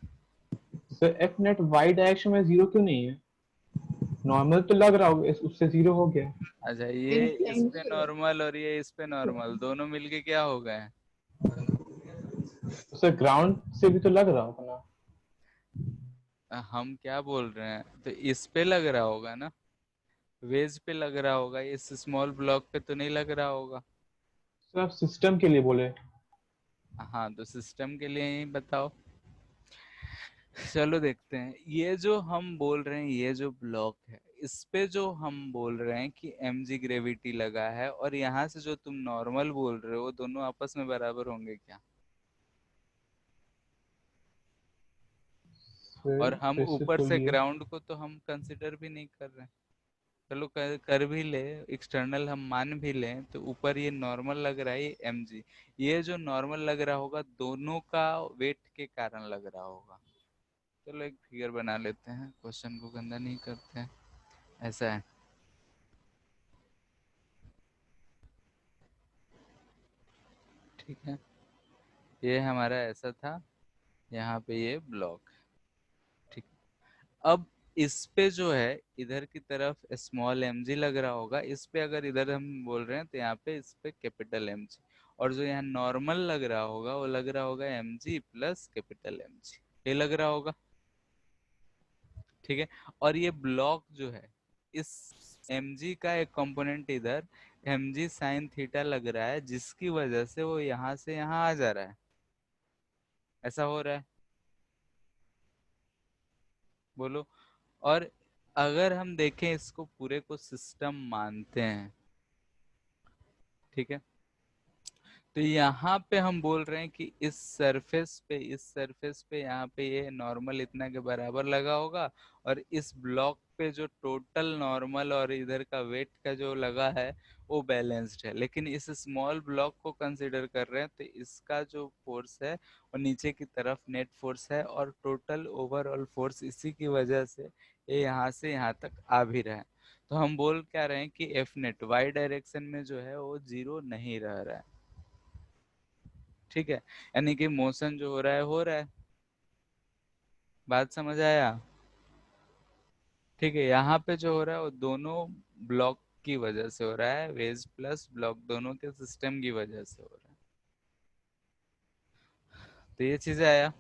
Sir F net y direction में जीरो क्यों नहीं है? नॉर्मल तो लग रहा होगा, उससे जीरो हो गया। अच्छा, ये इस पे नॉर्मल और ये इस पे नॉर्मल दोनों मिलके क्या हो गए? सर ग्राउंड से भी तो लग रहा होगा ना। हम क्या बोल रहे हैं, तो इस पे लग रहा होगा ना, वेज पे लग रहा होगा, इस स्मॉल ब्लॉक पे तो नहीं लग रहा होगा। सर आप सिस्टम के लिए बोले। हाँ तो सिस्टम के लिए ही बताओ। चलो देखते हैं, ये जो हम बोल रहे हैं ये जो ब्लॉक है इस पे जो हम बोल रहे हैं कि mg ग्रेविटी लगा है, और यहाँ से जो तुम नॉर्मल बोल रहे हो दोनों आपस में बराबर होंगे क्या? और हम फिर से ऊपर से बोलिए। ग्राउंड को तो हम कंसिडर भी नहीं कर रहे हैं। चलो कर भी ले, एक्सटर्नल हम मान भी लें, तो ऊपर ये नॉर्मल लग रहा है ये mg, ये जो नॉर्मल लग रहा होगा दोनों का वेट के कारण लग रहा होगा। चलो एक फिगर बना लेते हैं, क्वेश्चन को गंदा नहीं करते हैं। ऐसा है, ठीक है, ये हमारा ऐसा था, यहाँ पे ये ब्लॉक, ठीक। अब इस पे जो है इधर की तरफ स्मॉल mg लग रहा होगा, इस पे अगर इधर हम बोल रहे हैं तो यहाँ पे इस पे कैपिटल mg, और जो यहाँ नॉर्मल लग रहा होगा वो लग रहा होगा mg प्लस कैपिटल mg, ये लग रहा होगा। ठीक है, और ये ब्लॉक जो है इस mg का एक कंपोनेंट इधर mg साइन थीटा लग रहा है, जिसकी वजह से वो यहाँ से यहाँ आ जा रहा है, ऐसा हो रहा है। बोलो, और अगर हम देखें इसको पूरे को सिस्टम मानते हैं, ठीक है, तो यहाँ पे हम बोल रहे हैं कि इस सरफेस पे यहाँ पे ये नॉर्मल इतना के बराबर लगा होगा, और इस ब्लॉक पे जो टोटल नॉर्मल और इधर का वेट का जो लगा है वो बैलेंस्ड है। लेकिन इस स्मॉल ब्लॉक को कंसीडर कर रहे हैं तो इसका जो फोर्स है वो नीचे की तरफ नेट फोर्स है, और टोटल ओवरऑल फोर्स इसी की वजह से ये यहाँ से यहाँ तक आ भी रहा है। तो हम बोल क्या रहे हैं कि एफ नेट वाई डायरेक्शन में जो है वो 0 नहीं रह रहा है। ठीक है, यानी कि मोशन जो हो रहा है। बात समझ आया? ठीक है, यहाँ पे जो हो रहा है वो दोनों ब्लॉक की वजह से हो रहा है, वेज प्लस ब्लॉक दोनों के सिस्टम की वजह से हो रहा है। तो ये चीजें आया।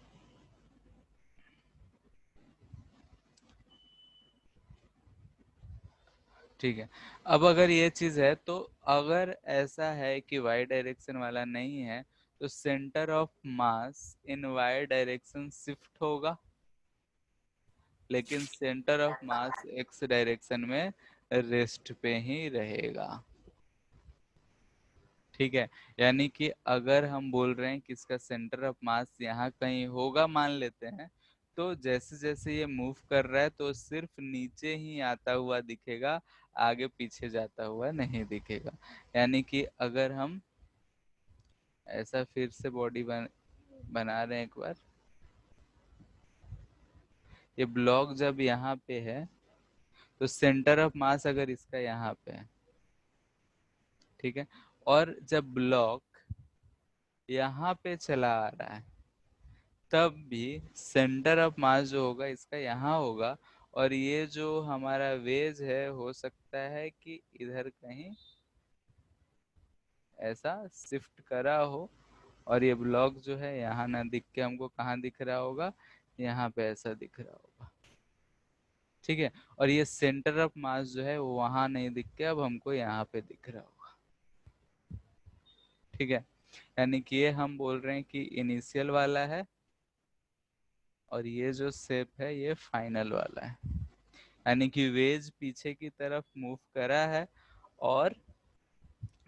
ठीक है, अब अगर ये चीज है तो अगर ऐसा है कि वाई डायरेक्शन वाला नहीं है तो centre of mass in y direction shift होगा, लेकिन centre of mass x direction में रेस्ट पे ही रहेगा। ठीक है, यानी कि अगर हम बोल रहे हैं कि इसका सेंटर ऑफ मास यहाँ कहीं होगा मान लेते हैं, तो जैसे जैसे ये मूव कर रहा है तो सिर्फ नीचे ही आता हुआ दिखेगा, आगे पीछे जाता हुआ नहीं दिखेगा। यानी कि अगर हम ऐसा फिर से बॉडी बना रहे हैं एक बार, ये ब्लॉक जब यहाँ पे है तो सेंटर ऑफ मास अगर इसका यहाँ पे है, ठीक है, और जब ब्लॉक यहाँ पे चला आ रहा है तब भी सेंटर ऑफ मास जो होगा इसका यहाँ होगा, और ये जो हमारा वेज है हो सकता है कि इधर कहीं ऐसा शिफ्ट करा हो, और ये ब्लॉक जो है यहाँ ना दिख के हमको कहाँ दिख रहा होगा, यहाँ पे ऐसा दिख रहा होगा। ठीक है, और ये सेंटर ऑफ मास जो है वो वहां नहीं दिख के अब हमको यहाँ पे दिख रहा होगा। ठीक है, यानी कि ये हम बोल रहे हैं कि इनिशियल वाला है, और ये जो शेप है ये फाइनल वाला है। यानी कि वेज पीछे की तरफ मूव करा है और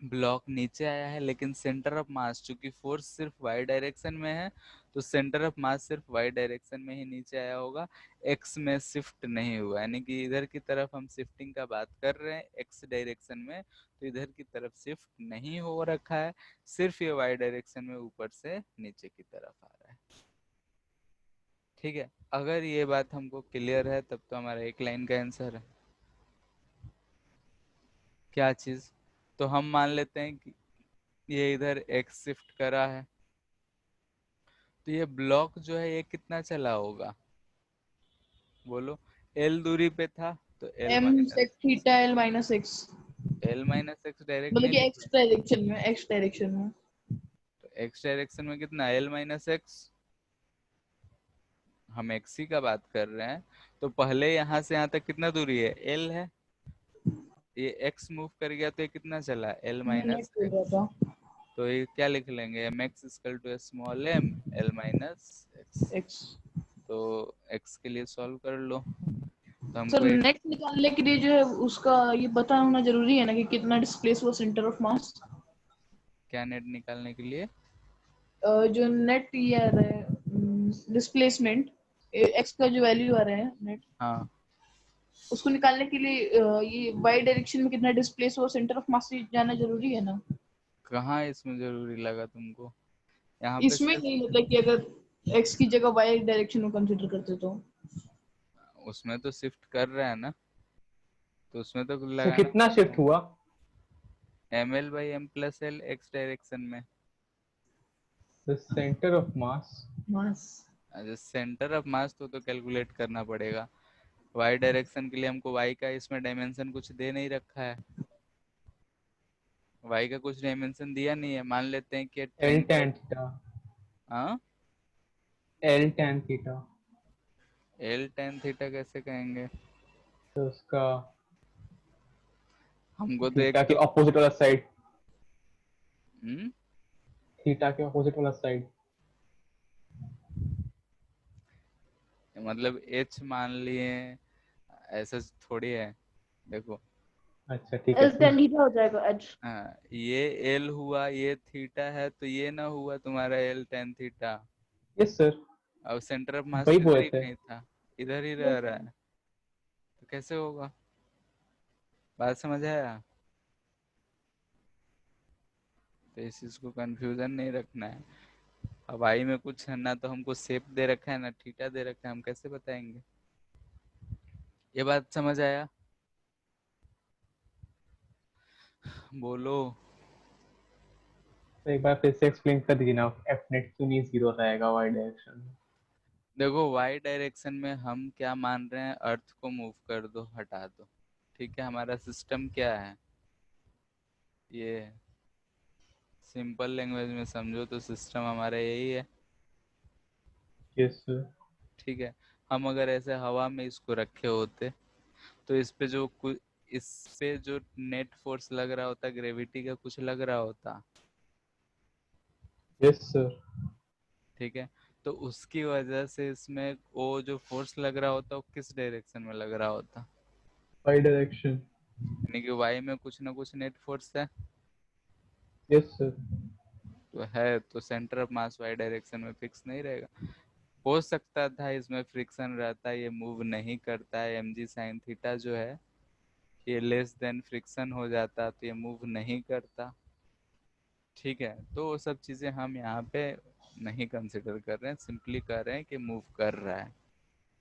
ब्लॉक नीचे आया है, लेकिन सेंटर ऑफ मास चूंकि फोर्स सिर्फ वाई डायरेक्शन में है तो सेंटर ऑफ मास सिर्फ वाई डायरेक्शन में ही नीचे आया होगा, एक्स में शिफ्ट नहीं हुआ। यानी कि इधर की तरफ हम शिफ्टिंग का बात कर रहे हैं एक्स डायरेक्शन में, तो इधर की तरफ शिफ्ट नहीं हो रखा है, सिर्फ ये वाई डायरेक्शन में ऊपर से नीचे की तरफ आ रहा है। ठीक है, अगर ये बात हमको क्लियर है तब तो हमारा एक लाइन का आंसर है। क्या चीज? तो हम मान लेते हैं कि ये इधर एक्स शिफ्ट करा है, तो ये ब्लॉक जो है ये कितना चला होगा बोलो? एल दूरी पे था तो L M minus sec theta L minus x, x direct मतलब नहीं कि लिख एक्स रहे, डायरेक्शन में, एक्स डायरेक्शन में। तो एक्स डायरेक्शन में कितना एल माइनस एक्स, हम एक्स ही का बात कर रहे हैं, तो पहले यहाँ से यहाँ तक कितना दूरी है एल है, ये एक्स मूव कर गया तो ये कितना चला एल नेट माइनस बोल रहा एक्स। था तो ये क्या लिख लेंगे, M x equal to small m L minus x. X. तो एक्स के लिए सॉल्व कर लो, तो सर हमको एक नेट निकालने के लिए जो है उसका ये पता होना जरूरी है ना कि कितना डिस्प्लेस हुआ सेंटर ऑफ मास। क्या नेट निकालने के लिए, जो नेट ये आ रहा है डिस्प्लेसमेंट, एक्स का जो वैल्यू आ रहा है नेट, हाँ उसको निकालने के लिए ये वाई डायरेक्शन में कितना डिस्प्लेस हुआ सेंटर ऑफ मास से जाना जरूरी है ना। कहाँ इसमें जरूरी लगा तुमको, यहाँ पे इसमें सिर्फ नहीं मतलब कि अगर एक्स की जगह वाई डायरेक्शन में कंसीडर करते तो उसमें तो शिफ्ट कर रहा है ना, तो उसमें तो तो लगाना कितना शिफ्ट हुआ? M L by M plus L X direction में। The centre of mass. Mass. अच्छा, सेंटर ऑफ मास तो कैलकुलेट करना पड़ेगा, वाई डायरेक्शन के लिए हमको वाई का इसमें डायमेंशन कुछ दे नहीं रखा है, वाई का कुछ डायमेंशन दिया नहीं है। मान लेते हैं कि एल 10 टेन थीटा। हाँ L tan theta. L tan theta कैसे कहेंगे, तो उसका हमको तो एक थीटा के तो अपोजिट वाला साइड। हम्म थीटा के अपोजिट वाला साइड। मतलब एच मान लिए, ऐसा थोड़ी है। देखो अच्छा ठीक है एल सर। टेन थीटा हो जाएगा एच। हाँ, ये एल हुआ, ये थीटा है, तो ये ना हुआ तुम्हारा L tan theta. Yes sir, अब सेंटर ऑफ मास वही तो इधर बोले ही थे। कहीं था, इधर ही रह रहा है, तो कैसे होगा? बात समझ आया? तो इस चीज को कंफ्यूजन नहीं रखना है। अब आई में कुछ है ना, तो हमको शेप दे रखा है ना थीटा दे रखा है, हम कैसे बताएंगे? ये बात समझ आया? बोलो। तो एक बार फिर से एक्सप्लेन कर दीजिए ना, एफ नेट क्यों नहीं जीरो रहेगा वाई डायरेक्शन में? देखो, वाई डायरेक्शन में हम क्या मान रहे हैं, अर्थ को मूव कर दो, हटा दो। ठीक है, हमारा सिस्टम क्या है, ये सिंपल लैंग्वेज में समझो तो सिस्टम हमारा यही है। Yes sir. ठीक है, हम अगर ऐसे हवा में इसको रखे होते, तो इस पे जो नेट फोर्स लग रहा होता, ग्रेविटी का कुछ लग रहा होता। Yes sir. ठीक है, तो उसकी वजह से इसमें वो जो फोर्स लग रहा होता वो किस डायरेक्शन में लग रहा होता? Y direction. यानी कि वाई में कुछ ना कुछ नेट फोर्स है, यस सर। तो है, तो centre of mass y direction में फिक्स नहीं रहेगा। हो सकता था इसमें फ्रिक्शन रहता, ये मूव नहीं करता है, एम जी साइन थीटा जो है ये लेस देन फ्रिक्शन हो जाता, तो ये मूव नहीं करता। ठीक है, तो वो सब चीजें हम यहाँ पे नहीं कंसिडर कर रहे हैं, सिंपली कर रहे हैं कि मूव कर रहा है।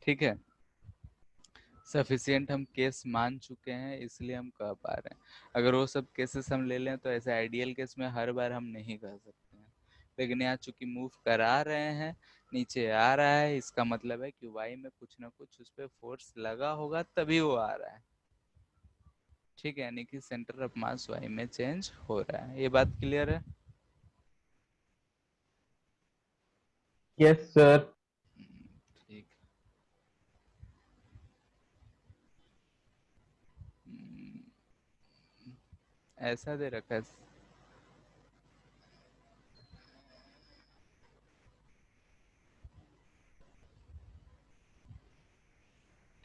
ठीक है, सफिशिएंट हम केस मान चुके हैं, इसलिए हम कह पा रहे हैं। अगर वो सब केसेस हम ले लें तो ऐसे आइडियल केस में हर बार हम नहीं कह सकते हैं, लेकिन यहाँ चूंकि मूव करा रहे हैं, नीचे आ रहा है, इसका मतलब है कि वाई में कुछ ना कुछ उस पर फोर्स लगा होगा तभी वो आ रहा है। ठीक है, यानी कि सेंटर ऑफ मास वाई में चेंज हो रहा है। ये बात क्लियर है? Yes sir. ठीक। हम्म, ऐसा दे रखा है।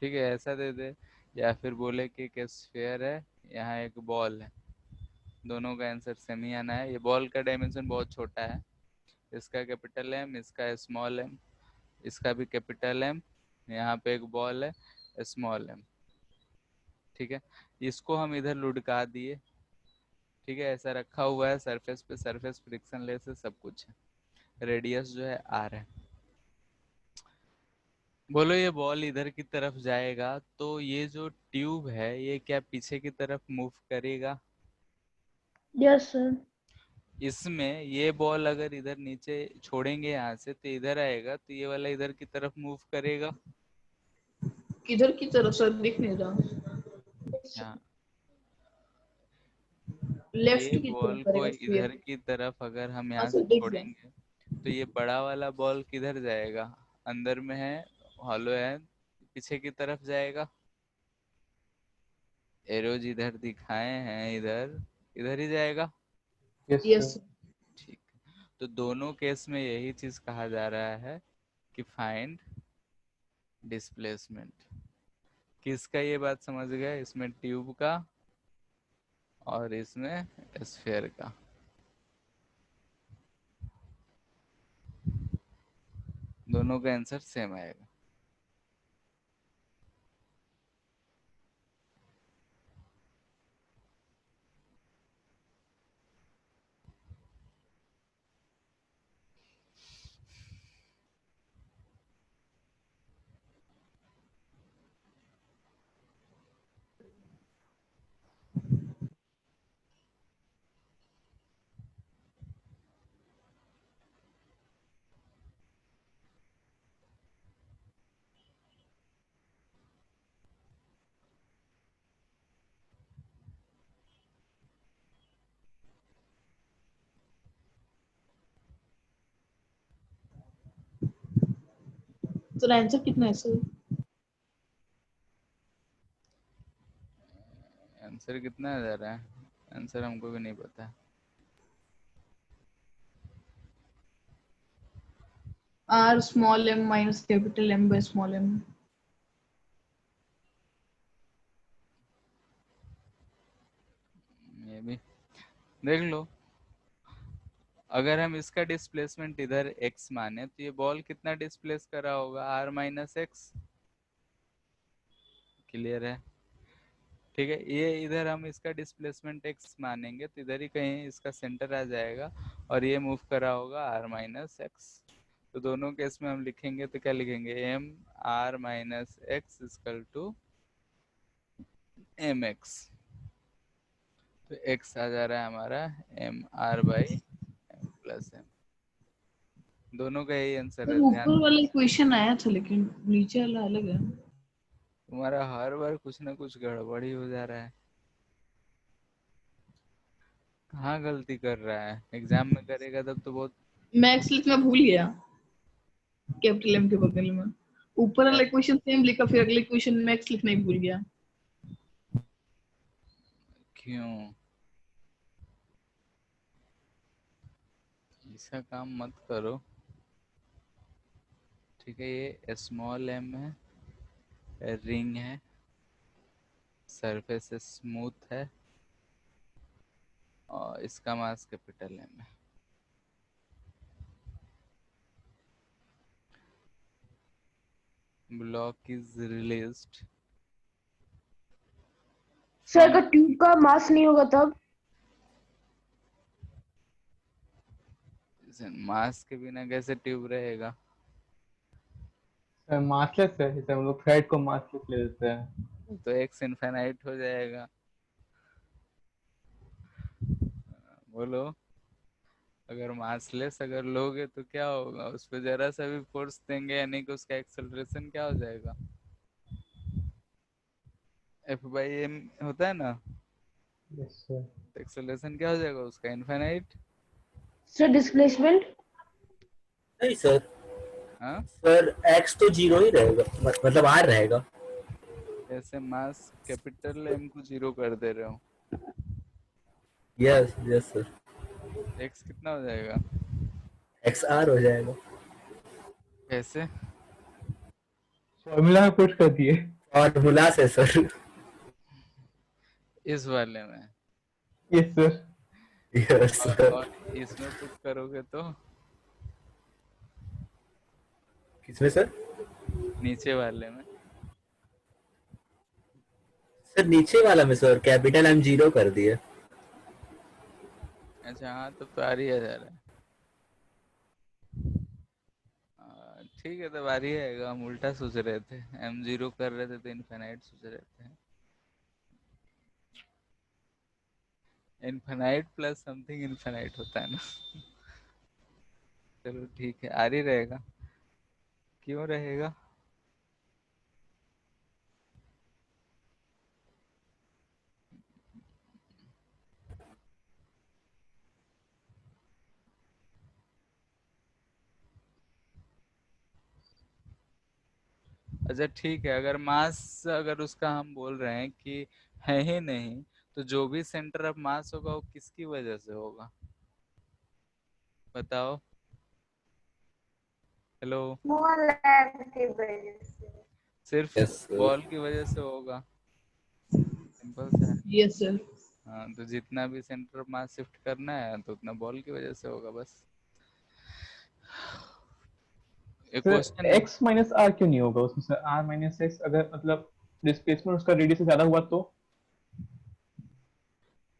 ठीक है, ऐसा दे दे, या फिर बोले कि एक स्फीयर है, यहाँ एक बॉल है, दोनों का आंसर सेम ही आना है। ये बॉल का डायमेंशन बहुत छोटा है, इसका कैपिटल एम, इसका स्मॉल एम, इसका भी कैपिटल एम, यहाँ पे एक बॉल है स्मॉल एम। ठीक है, इसको हम इधर लुढ़का दिए। ठीक है, ऐसा रखा हुआ है सरफेस पे, सरफेस फ्रिक्शन लेस है, सब कुछ है, रेडियस जो है आर है। बोलो, ये बॉल इधर की तरफ जाएगा तो ये जो ट्यूब है ये क्या पीछे की तरफ मूव करेगा? Yes sir. इसमें ये बॉल अगर इधर नीचे छोड़ेंगे यहाँ से तो इधर आएगा, तो ये वाला इधर की तरफ मूव करेगा। किधर की तरफ सर, दिख नहीं रहा। यहाँ लेफ्ट ये की तरफ बॉल को करेगा इधर स्फीयर। की तरफ अगर हम यहाँ अच्छा से दिख गया। छोड़ेंगे, तो ये बड़ा वाला बॉल किधर जाएगा? अंदर में है, हॉलो है, पीछे की तरफ जाएगा। एरो जिधर दिखाए हैं इधर, इधर ही जाएगा। Yes yes. सर। ठीक, तो दोनों केस में यही चीज कहा जा रहा है कि फाइंड डिस्प्लेसमेंट। किसका? ये बात समझ गए, इसमें ट्यूब का और इसमें स्फीयर का। दोनों का आंसर सेम आएगा। तो आंसर कितना है सर? आंसर कितना आ जा रहा है? आंसर हमको भी नहीं पता। R small m minus capital M by small m. देख लो, अगर हम इसका डिस्प्लेसमेंट इधर x माने तो ये बॉल कितना डिस्प्लेस करा होगा, r माइनस एक्स। क्लियर है? ठीक है, ये इधर हम इसका डिस्प्लेसमेंट x मानेंगे तो इधर ही कहीं इसका सेंटर आ जाएगा और ये मूव करा होगा r माइनस एक्स। तो दोनों केस में हम लिखेंगे तो क्या लिखेंगे, m r minus x equal to M x. तो x आ जा रहा है हमारा m r by m plus m। दोनों का यही आंसर तो है, ध्यान। ऊपर वाला इक्वेशन आया था लेकिन नीचे वाला अलग है। तुम्हारा हर बार कुछ ना कुछ गड़बड़ ही हो जा रहा है। कहाँ गलती कर रहा है, एग्जाम में करेगा तब तो बहुत। मैक्स लिखना भूल गया कैपिटल एम के बगल में। ऊपर वाला इक्वेशन सेम लिखा, फिर अगले इक्वेशन मैक्स लिखना ही भूल गया। क्यों ऐसा काम मत करो। ठीक है, ये स्मॉल m है, रिंग है, सरफेस स्मूथ है और इसका मास कैपिटल M है। ब्लॉक इज रिलीज्ड सर अगर ट्यूब का मास नहीं होगा तब? मास के बिना कैसे ट्यूब रहेगा। सर मासलेस है, जैसे हम लोग फ्लैट को मासलेस ले लेते हैं। तो x इनफाइनाइट हो जाएगा। बोलो, अगर मासलेस अगर लोगे तो क्या होगा, उस पर जरा सा भी फोर्स देंगे यानी कि उसका एक्सेलरेशन क्या हो जाएगा, F/m होता है ना, यस सर। तो एक्सेलरेशन क्या हो जाएगा उसका, इनफाइनाइट। Sir displacement? नहीं सर, हाँ, सर x तो जीरो ही रहेगा, मतलब r रहेगा। ऐसे मास कैपिटल M को जीरो कर दे रहे हो, यस यस सर, x कितना हो जाएगा, x r हो जाएगा। कैसे। फॉर्मूला में पुट कर दिए। फॉर्मूला से सर। इस वाले में यस सर। Yes sir. और इसमें पुट करोगे तो किसमें सर? नीचे वाले में। सर नीचे वाला में सर कैपिटल M जीरो कर दिए। अच्छा हाँ, तब तो आ रही है जा रहा है। ठीक है, तब आ रही आएगा, हम उल्टा सोच रहे थे, m जीरो कर रहे थे तो इनफाइनाइट सोच रहे थे। इनफाइनाइट प्लस समथिंग इनफाइनाइट होता है ना। चलो ठीक है, आ रही रहेगा। क्यों रहेगा, अच्छा ठीक है, अगर मास अगर उसका हम बोल रहे हैं कि है ही नहीं, तो जो भी सेंटर ऑफ मास होगा वो किसकी वजह से होगा, बताओ। हेलो, स्मॉल एम की वजह से। सिर्फ यस सर। बॉल की वजह से होगा, सिंपल सा है। Yes sir. हाँ, तो जितना भी सेंटर ऑफ मास शिफ्ट करना है तो उतना बॉल की वजह से होगा बस। एक सर क्वेश्चन है, x माइनस आर क्यों नहीं होगा उसमें सर? r माइनस एक्स अगर मतलब डिस्प्लेसमेंट उसका रेडियस से ज्यादा हुआ तो?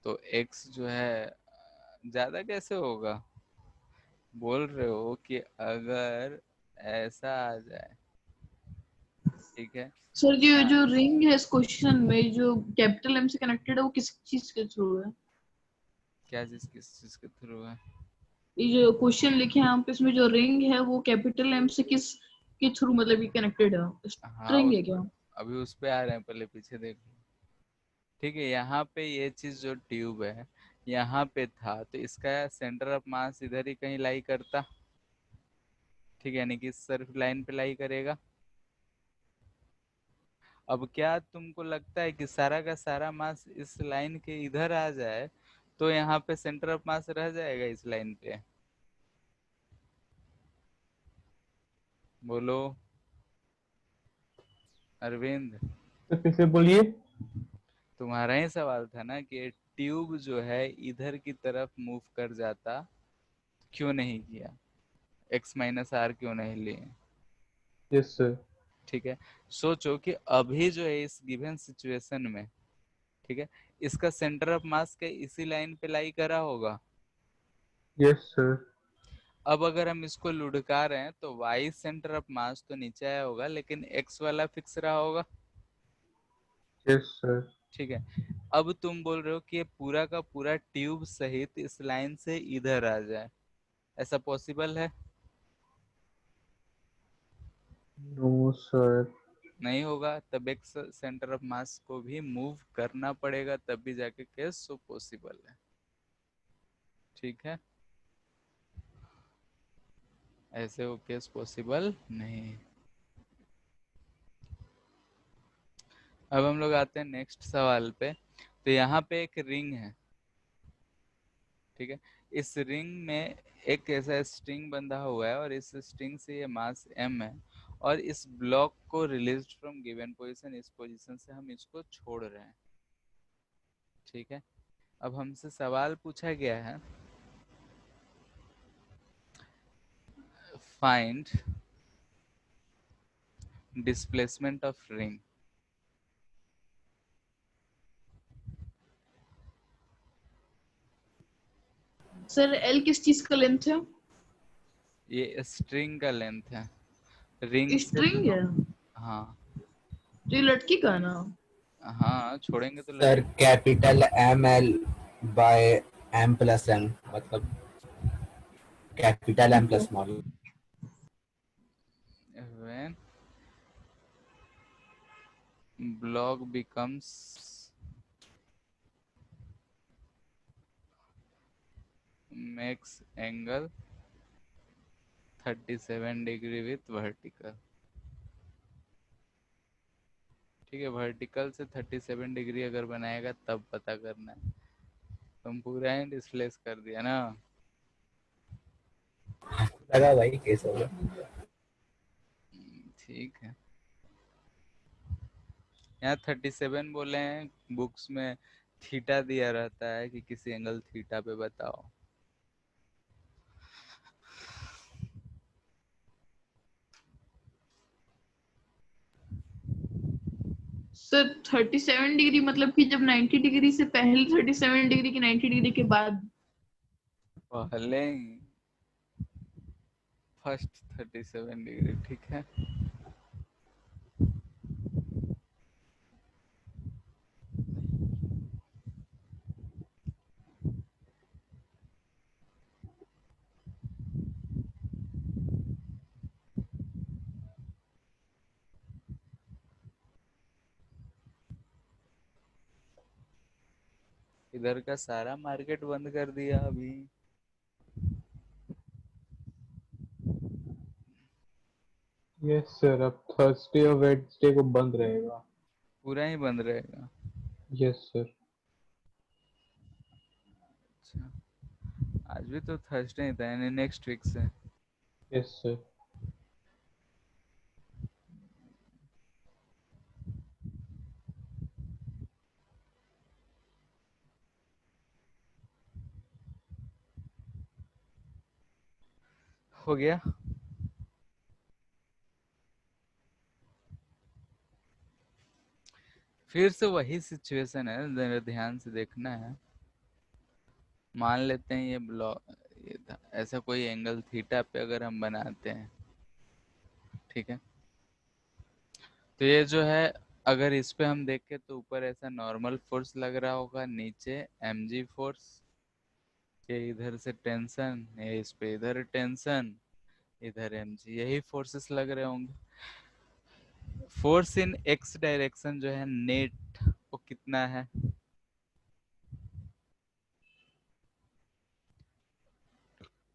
तो x जो है ज्यादा कैसे होगा, बोल रहे हो कि अगर ऐसा आ जाए, ठीक है। सर जो हाँ, जो रिंग है इस क्वेश्चन में जो कैपिटल एम से कनेक्टेड है वो किस चीज के थ्रू है? क्या चीज किस चीज के थ्रू है, ये जो क्वेश्चन लिखे हैं आप इसमें जो रिंग है वो कैपिटल एम से किस के थ्रू मतलब ये कनेक्टेड है? हाँ स्ट्रिंग है क्या? अभी उस पे आ रहे हैं, पहले पीछे देख लो। ठीक है, यहाँ पे ये चीज जो ट्यूब है यहाँ पे था तो इसका सेंटर ऑफ मास इधर ही कहीं लाई करता, ठीक है, यानी कि सिर्फ लाइन पे लाई करेगा। अब क्या तुमको लगता है कि सारा का सारा मास इस लाइन के इधर आ जाए तो यहाँ पे सेंटर ऑफ मास रह जाएगा इस लाइन पे, बोलो अरविंद। तो फिर से बोलिए। तुम्हारा ही सवाल था ना कि ट्यूब जो है इधर की तरफ मूव कर जाता, क्यों नहीं किया? x-r क्यों नहीं लिए? Yes sir. ठीक है, सोचो कि अभी जो है इस गिवन सिचुएशन में, ठीक है, इसका सेंटर ऑफ मास के इसी लाइन पे लाई करा होगा। Yes sir. अब अगर हम इसको लुढ़का रहे हैं तो y सेंटर ऑफ मास तो नीचे आया होगा, लेकिन x वाला फिक्स रहा होगा। Yes sir. ठीक है, अब तुम बोल रहे हो कि ये पूरा का पूरा ट्यूब सहित इस लाइन से इधर आ जाए, ऐसा पॉसिबल है? No sir. नहीं होगा, तब एक सेंटर ऑफ मास को भी मूव करना पड़ेगा, तब भी जाके केस सो पॉसिबल है। ठीक है, ऐसे वो केस पॉसिबल नहीं है। अब हम लोग आते हैं नेक्स्ट सवाल पे। तो यहाँ पे एक रिंग है, ठीक है, इस रिंग में एक ऐसा स्ट्रिंग बंधा हुआ है और इस स्ट्रिंग से ये मास m है, और इस ब्लॉक को रिलीज्ड फ्रॉम गिवन पोजीशन, इस पोजीशन से हम इसको छोड़ रहे हैं। ठीक है, अब हमसे सवाल पूछा गया है, find displacement of ring. Sir L किस चीज का लेंथ है? ये स्ट्रिंग का लेंथ है, रिंग से। स्ट्रिंग है हाँ तो ये लटकी का ना? हाँ, छोड़ेंगे तो sir capital ML bye M+N, मतलब capital M plus small. when block becomes makes angle 37 degree with vertical. ठीक है, वर्टिकल से 37 डिग्री अगर बनाएगा तब पता करना है। तुम पूरा ही डिस्प्लेस कर दिया ना। लगा भाई केस होगा। ठीक है, यहाँ 37 बोले हैं, बुक्स में थीटा दिया रहता है कि किसी एंगल थीटा पे बताओ। सर 37 डिग्री मतलब कि जब 90 डिग्री से पहले 37 डिग्री की 90 डिग्री के बाद? पहले ही फर्स्ट 37 डिग्री। ठीक है, इधर का सारा मार्केट बंद कर दिया अभी। यस सर, अब थर्सडे और वेडनेसडे को बंद रहेगा। पूरा ही बंद रहेगा। Yes sir. अच्छा, आज भी तो थर्सडे ही था, यानी नेक्स्ट वीक से। Yes sir. हो गया। फिर से वही सिचुएशन है, जरा ध्यान से देखना है। मान लेते हैं ये ब्लॉक, ये था, ऐसा कोई एंगल थीटा पे अगर हम बनाते हैं, ठीक है, तो ये जो है, अगर इस पे हम देखें तो ऊपर ऐसा नॉर्मल फोर्स लग रहा होगा, नीचे mg फोर्स, ये इधर से टेंशन, ये इस पे इधर टेंशन, इधर mg, यही फोर्सेस लग रहे होंगे। फोर्स इन x डायरेक्शन जो है नेट, वो कितना है?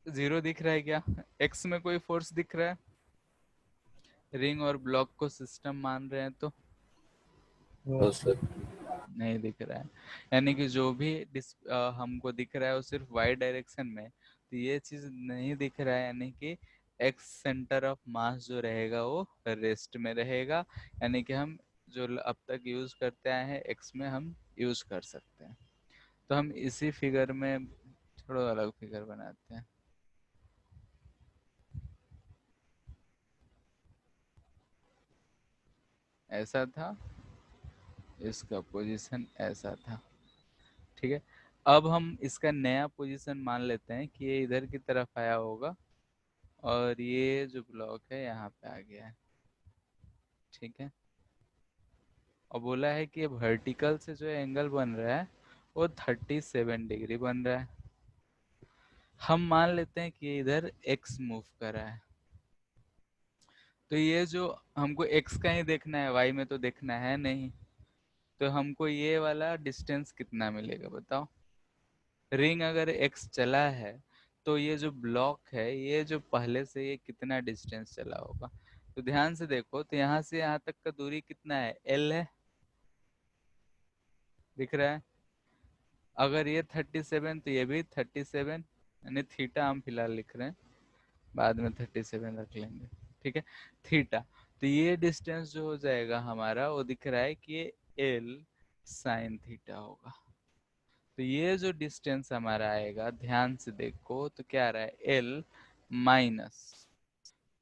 जीरो दिख रहा है क्या? x में कोई फोर्स दिख रहा है? रिंग और ब्लॉक को सिस्टम मान रहे हैं तो तो सर नहीं दिख रहा है, यानी कि जो भी हमको दिख रहा है वो सिर्फ y डायरेक्शन में, तो ये चीज नहीं दिख रहा है, यानी कि x सेंटर ऑफ मास जो रहेगा वो रेस्ट में रहेगा, यानी कि हम जो अब तक यूज करते आए हैं x में हम यूज कर सकते हैं। तो हम इसी फिगर में थोड़ा अलग फिगर बनाते हैं। ऐसा था, इसका पोजीशन ऐसा था, ठीक है। अब हम इसका नया पोजीशन मान लेते हैं कि ये इधर की तरफ आया होगा और ये जो ब्लॉक है यहाँ पे आ गया है, ठीक है। और बोला है कि वर्टिकल से जो एंगल बन रहा है वो 37 डिग्री बन रहा है। हम मान लेते हैं कि ये इधर x मूव कर रहा है, तो ये जो हमको x का ही देखना है, y में तो देखना है नहीं, तो हमको ये वाला डिस्टेंस कितना मिलेगा बताओ। रिंग अगर x चला है तो ये जो ब्लॉक है, ये जो पहले से ये कितना डिस्टेंस चला होगा। तो ध्यान से देखो, तो यहाँ से यहाँ तक का दूरी कितना है, l है, दिख रहा है। अगर ये 37 तो ये भी 37, यानी थीटा हम फिलहाल लिख रहे हैं, बाद में 37 रख लेंगे, ठीक है। थीटा, तो ये डिस्टेंस जो हो जाएगा हमारा, वो दिख रहा है कि ये l साइन थीटा होगा। तो ये जो डिस्टेंस हमारा आएगा, ध्यान से देखो तो क्या आ रहा है, l minus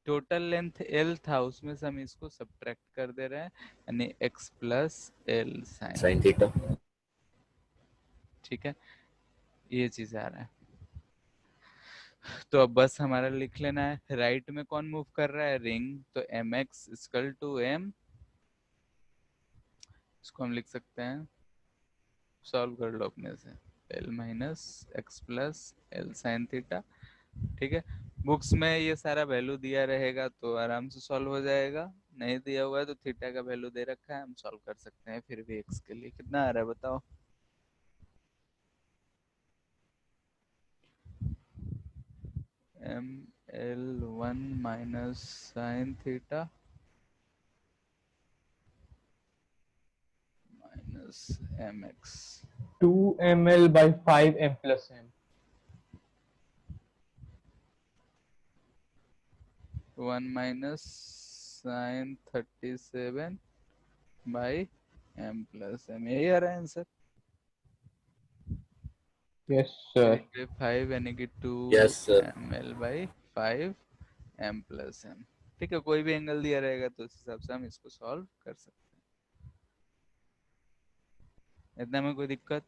total length l था, उसमें से हम इसको सब्ट्रैक्ट कर दे रहे हैं, यानी x plus l sine, sine theta. ठीक है। ये चीज आ रहा है। तो अब बस हमारा लिख लेना है, राइट में कौन मूव कर रहा है, रिंग, तो mx इक्वल टू m, इसको हम लिख सकते हैं, सॉल्व कर लो अपने से, l minus x plus L sine theta, ठीक है। बुक्स में ये सारा वैल्यू दिया रहेगा तो आराम से सॉल्व हो जाएगा, नहीं दिया हुआ है तो थीटा का वैल्यू दे रखा है, हम सॉल्व कर सकते हैं फिर भी x के लिए। कितना आ रहा है बताओ, ml1 minus sine theta minus mx, 2 ml by 5m plus m. 1 minus sine 37 by m plus m, यही आ रहा है आंसर। Yes sir. 5 यानी कि 2 yes sir. ml by 5 m plus m, ठीक है। कोई भी एंगल दिया रहेगा तो उस हिसाब से हम इसको सॉल्व कर सकते हैं। इतना में कोई दिक्कत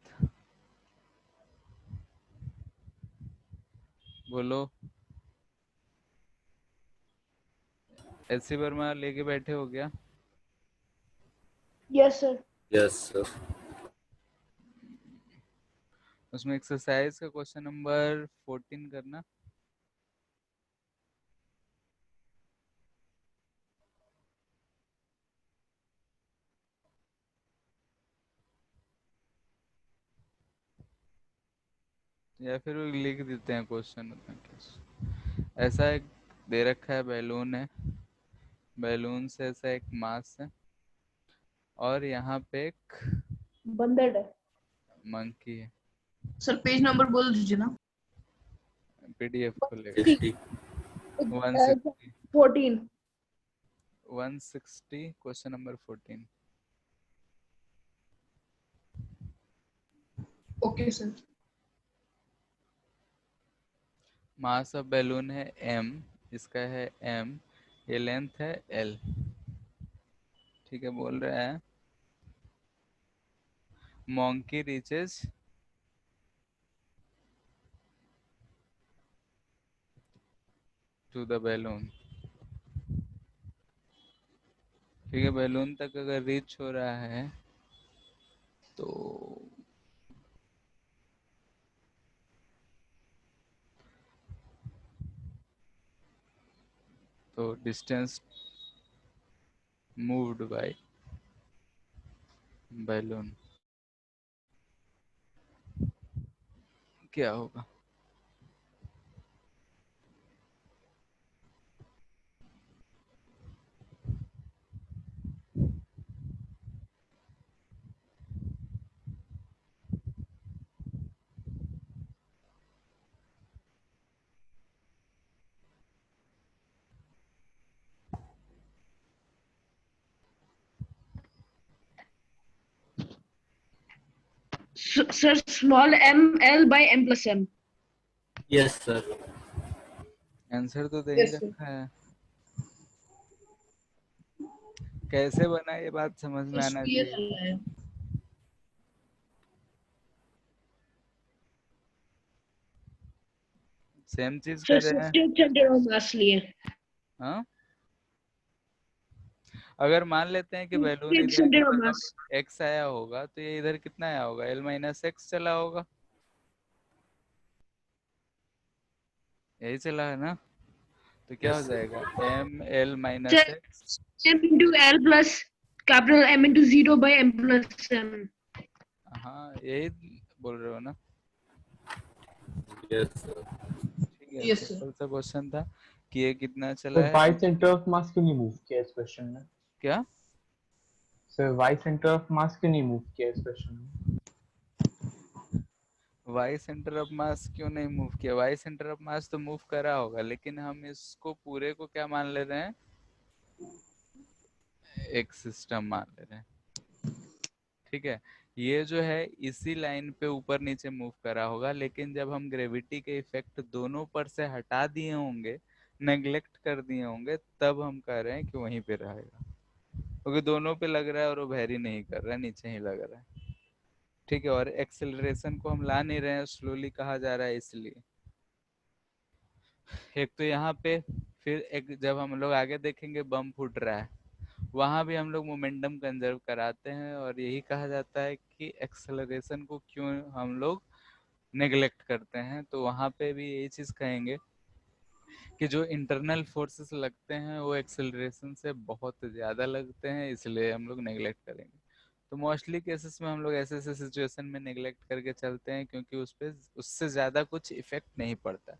बोलो। एससी वर्मा लेके बैठे हो क्या? Yes sir. Yes sir. उसमें एक्सरसाइज का क्वेश्चन नंबर 14 करना। या फिर वो लिख देते हैं क्वेश्चन, उतना क्या। ऐसा एक दे रखा है, बैलून है, बैलून से ऐसा एक मास है और यहाँ पे एक बंदर है। मंकी है। सर पेज नंबर बोल दीजिए ना। पीडीएफ खोलेगा। 60। 160, 14। 160 question number 14। Okay sir. Mass of balloon है m, इसका है m, ये लेंथ है l, ठीक है। बोल रहा है monkey reaches to the balloon, ठीक है। बैलून तक अगर रीच हो रहा है तो डिस्टेंस मूव्ड बाय बैलून क्या होगा। Sir, small ml by m plus m. Yes, sir. Answer तो दे ही Yes, sir. रखा है, कैसे बना ये बात समझ में आना ये चाहिए। वाला है। सेम चीज Sir, कर रहे हैं। 68 center of mass लिए. हाँ, अगर मान लेते हैं कि बैलून 68 इधर की center of तरफ mass. x आया होगा तो ये इधर कितना आया होगा, l माइनस एक्स चला होगा, यही चला है ना, तो क्या हो Yes, sir. जाएगा m l minus Sir, x. m into l plus capital M into 0 by m plus m. हाँ यही बोल रहे हो ना, Yes, sir. ठीक है। Yes, sir. सिंपल सा क्वेश्चन था कि ये कितना चला सर है। वाई सेंटर ऑफ मास क्यों नहीं मूव किया इस क्वेश्चन में? क्या sir y centre of mass क्यों नहीं मूव किया इस क्वेश्चन में? वाई सेंटर ऑफ मास क्यों नहीं मूव किया, वाई सेंटर ऑफ मास तो मूव करा होगा, लेकिन हम इसको पूरे को क्या मान ले रहे हैं, एक सिस्टम मान ले रहे हैं, ठीक है। ये जो है इसी लाइन पे ऊपर नीचे मूव करा होगा, लेकिन जब हम ग्रेविटी के इफेक्ट दोनों पर से हटा दिए होंगे, नेग्लेक्ट कर दिए होंगे, तब हम कह रहे हैं कि वहीं पे रहेगा, क्योंकि दोनों पे लग रहा है और वो वेरी नहीं कर रहा है, नीचे ही लग रहा है, ठीक है। और एक्सेलरेशन को हम ला नहीं रहे हैं, स्लोली कहा जा रहा है इसलिए। एक तो यहाँ पे, फिर एक जब हम लोग आगे देखेंगे बम फूट रहा है, वहां भी हम लोग मोमेंटम कंजर्व कराते हैं, और यही कहा जाता है कि एक्सेलरेशन को क्यों हम लोग नेग्लेक्ट करते हैं, तो वहां पे भी यही चीज कहेंगे कि जो इंटरनल फोर्सेस लगते हैं वो एक्सेलरेशन से बहुत ज्यादा लगते हैं, इसलिए हम लोग नेग्लेक्ट करेंगे। तो मोस्टली केसेस में हम लोग ऐसे ऐसे सिचुएशन में नेग्लेक्ट करके चलते हैं, क्योंकि उस पे उससे ज्यादा कुछ इफेक्ट नहीं पड़ता।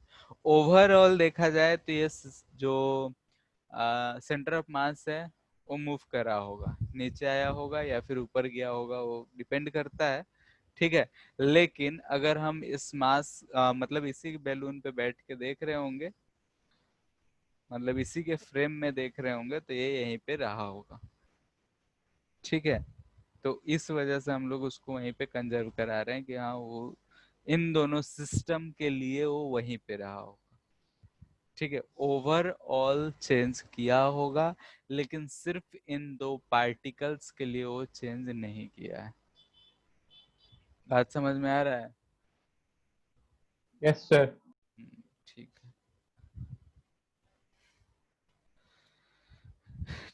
ओवरऑल देखा जाए तो ये जो सेंटर ऑफ मास है वो मूव करा होगा, नीचे आया होगा या फिर ऊपर गया होगा, वो डिपेंड करता है, ठीक है। लेकिन अगर हम इस मास मतलब इसी बैलून पे बैठ के देख रहे होंगे, मतलब इसी के फ्रेम में देख रहे होंगे, तो ये यहीं पे रहा होगा, ठीक है। तो इस वजह से हम लोग उसको वहीं पे कंजर्व करा रहे हैं कि हाँ वो इन दोनों सिस्टम के लिए वो वहीं पे रहा होगा, ठीक है। ओवरऑल चेंज किया होगा, लेकिन सिर्फ इन दो पार्टिकल्स के लिए वो चेंज नहीं किया है। बात समझ में आ रहा है? Yes sir. ठीक है,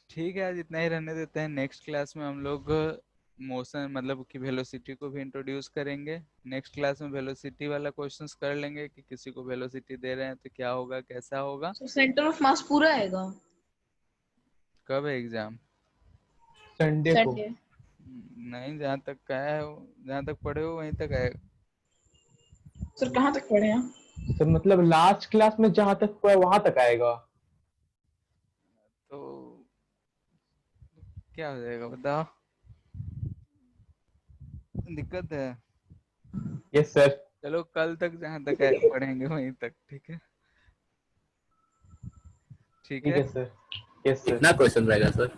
ठीक है, आज इतना ही रहने देते हैं। नेक्स्ट क्लास में हम लोग मोशन मतलब कि वेलोसिटी को भी इंट्रोड्यूस करेंगे। नेक्स्ट क्लास में वेलोसिटी वाला क्वेश्चंस कर लेंगे कि किसी को वेलोसिटी दे रहे हैं तो क्या होगा, कैसा होगा। सेंटर ऑफ मास पूरा आएगा कब है एग्जाम? संडे को। संडे। नहीं, जहाँ तक का है, जहाँ तक पढ़े हो वहीं तक आएगा। सर कहाँ तक पढ़े हैं? सर मतलब लास्ट क्लास में जहाँ तक हुआ है वहां तक आएगा। तो क्या हो जाएगा बताओ, दिक्कत है? Yes sir. चलो कल तक जहाँ तक है पढ़ेंगे वहीं तक, ठीक है, ठीक ठीक है। है सर। Yes sir. कितना क्वेश्चन रहेगा सर?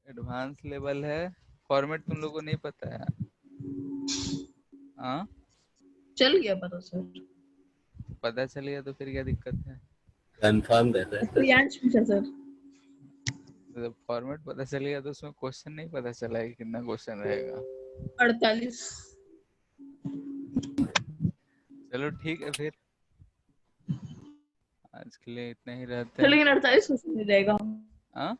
एडवांस लेवल है, फॉर्मेट तुम लोगों को नहीं पता है? हाँ, चल गया पता सर। पता चल गया तो फिर क्या दिक्कत है? कंफर्म कर रहे हैं सर। प्रियांश पूछा सर। तो फॉर्मेट पता चल गया तो उसमें क्वेश्चन नहीं पता चला है कितना क्वेश्चन रहेगा। 48। चलो ठीक है, फिर आज के लिए इतना ही रहते हैं। लेकिन 48 क्वेश्चन नहीं रहेगा। हाँ,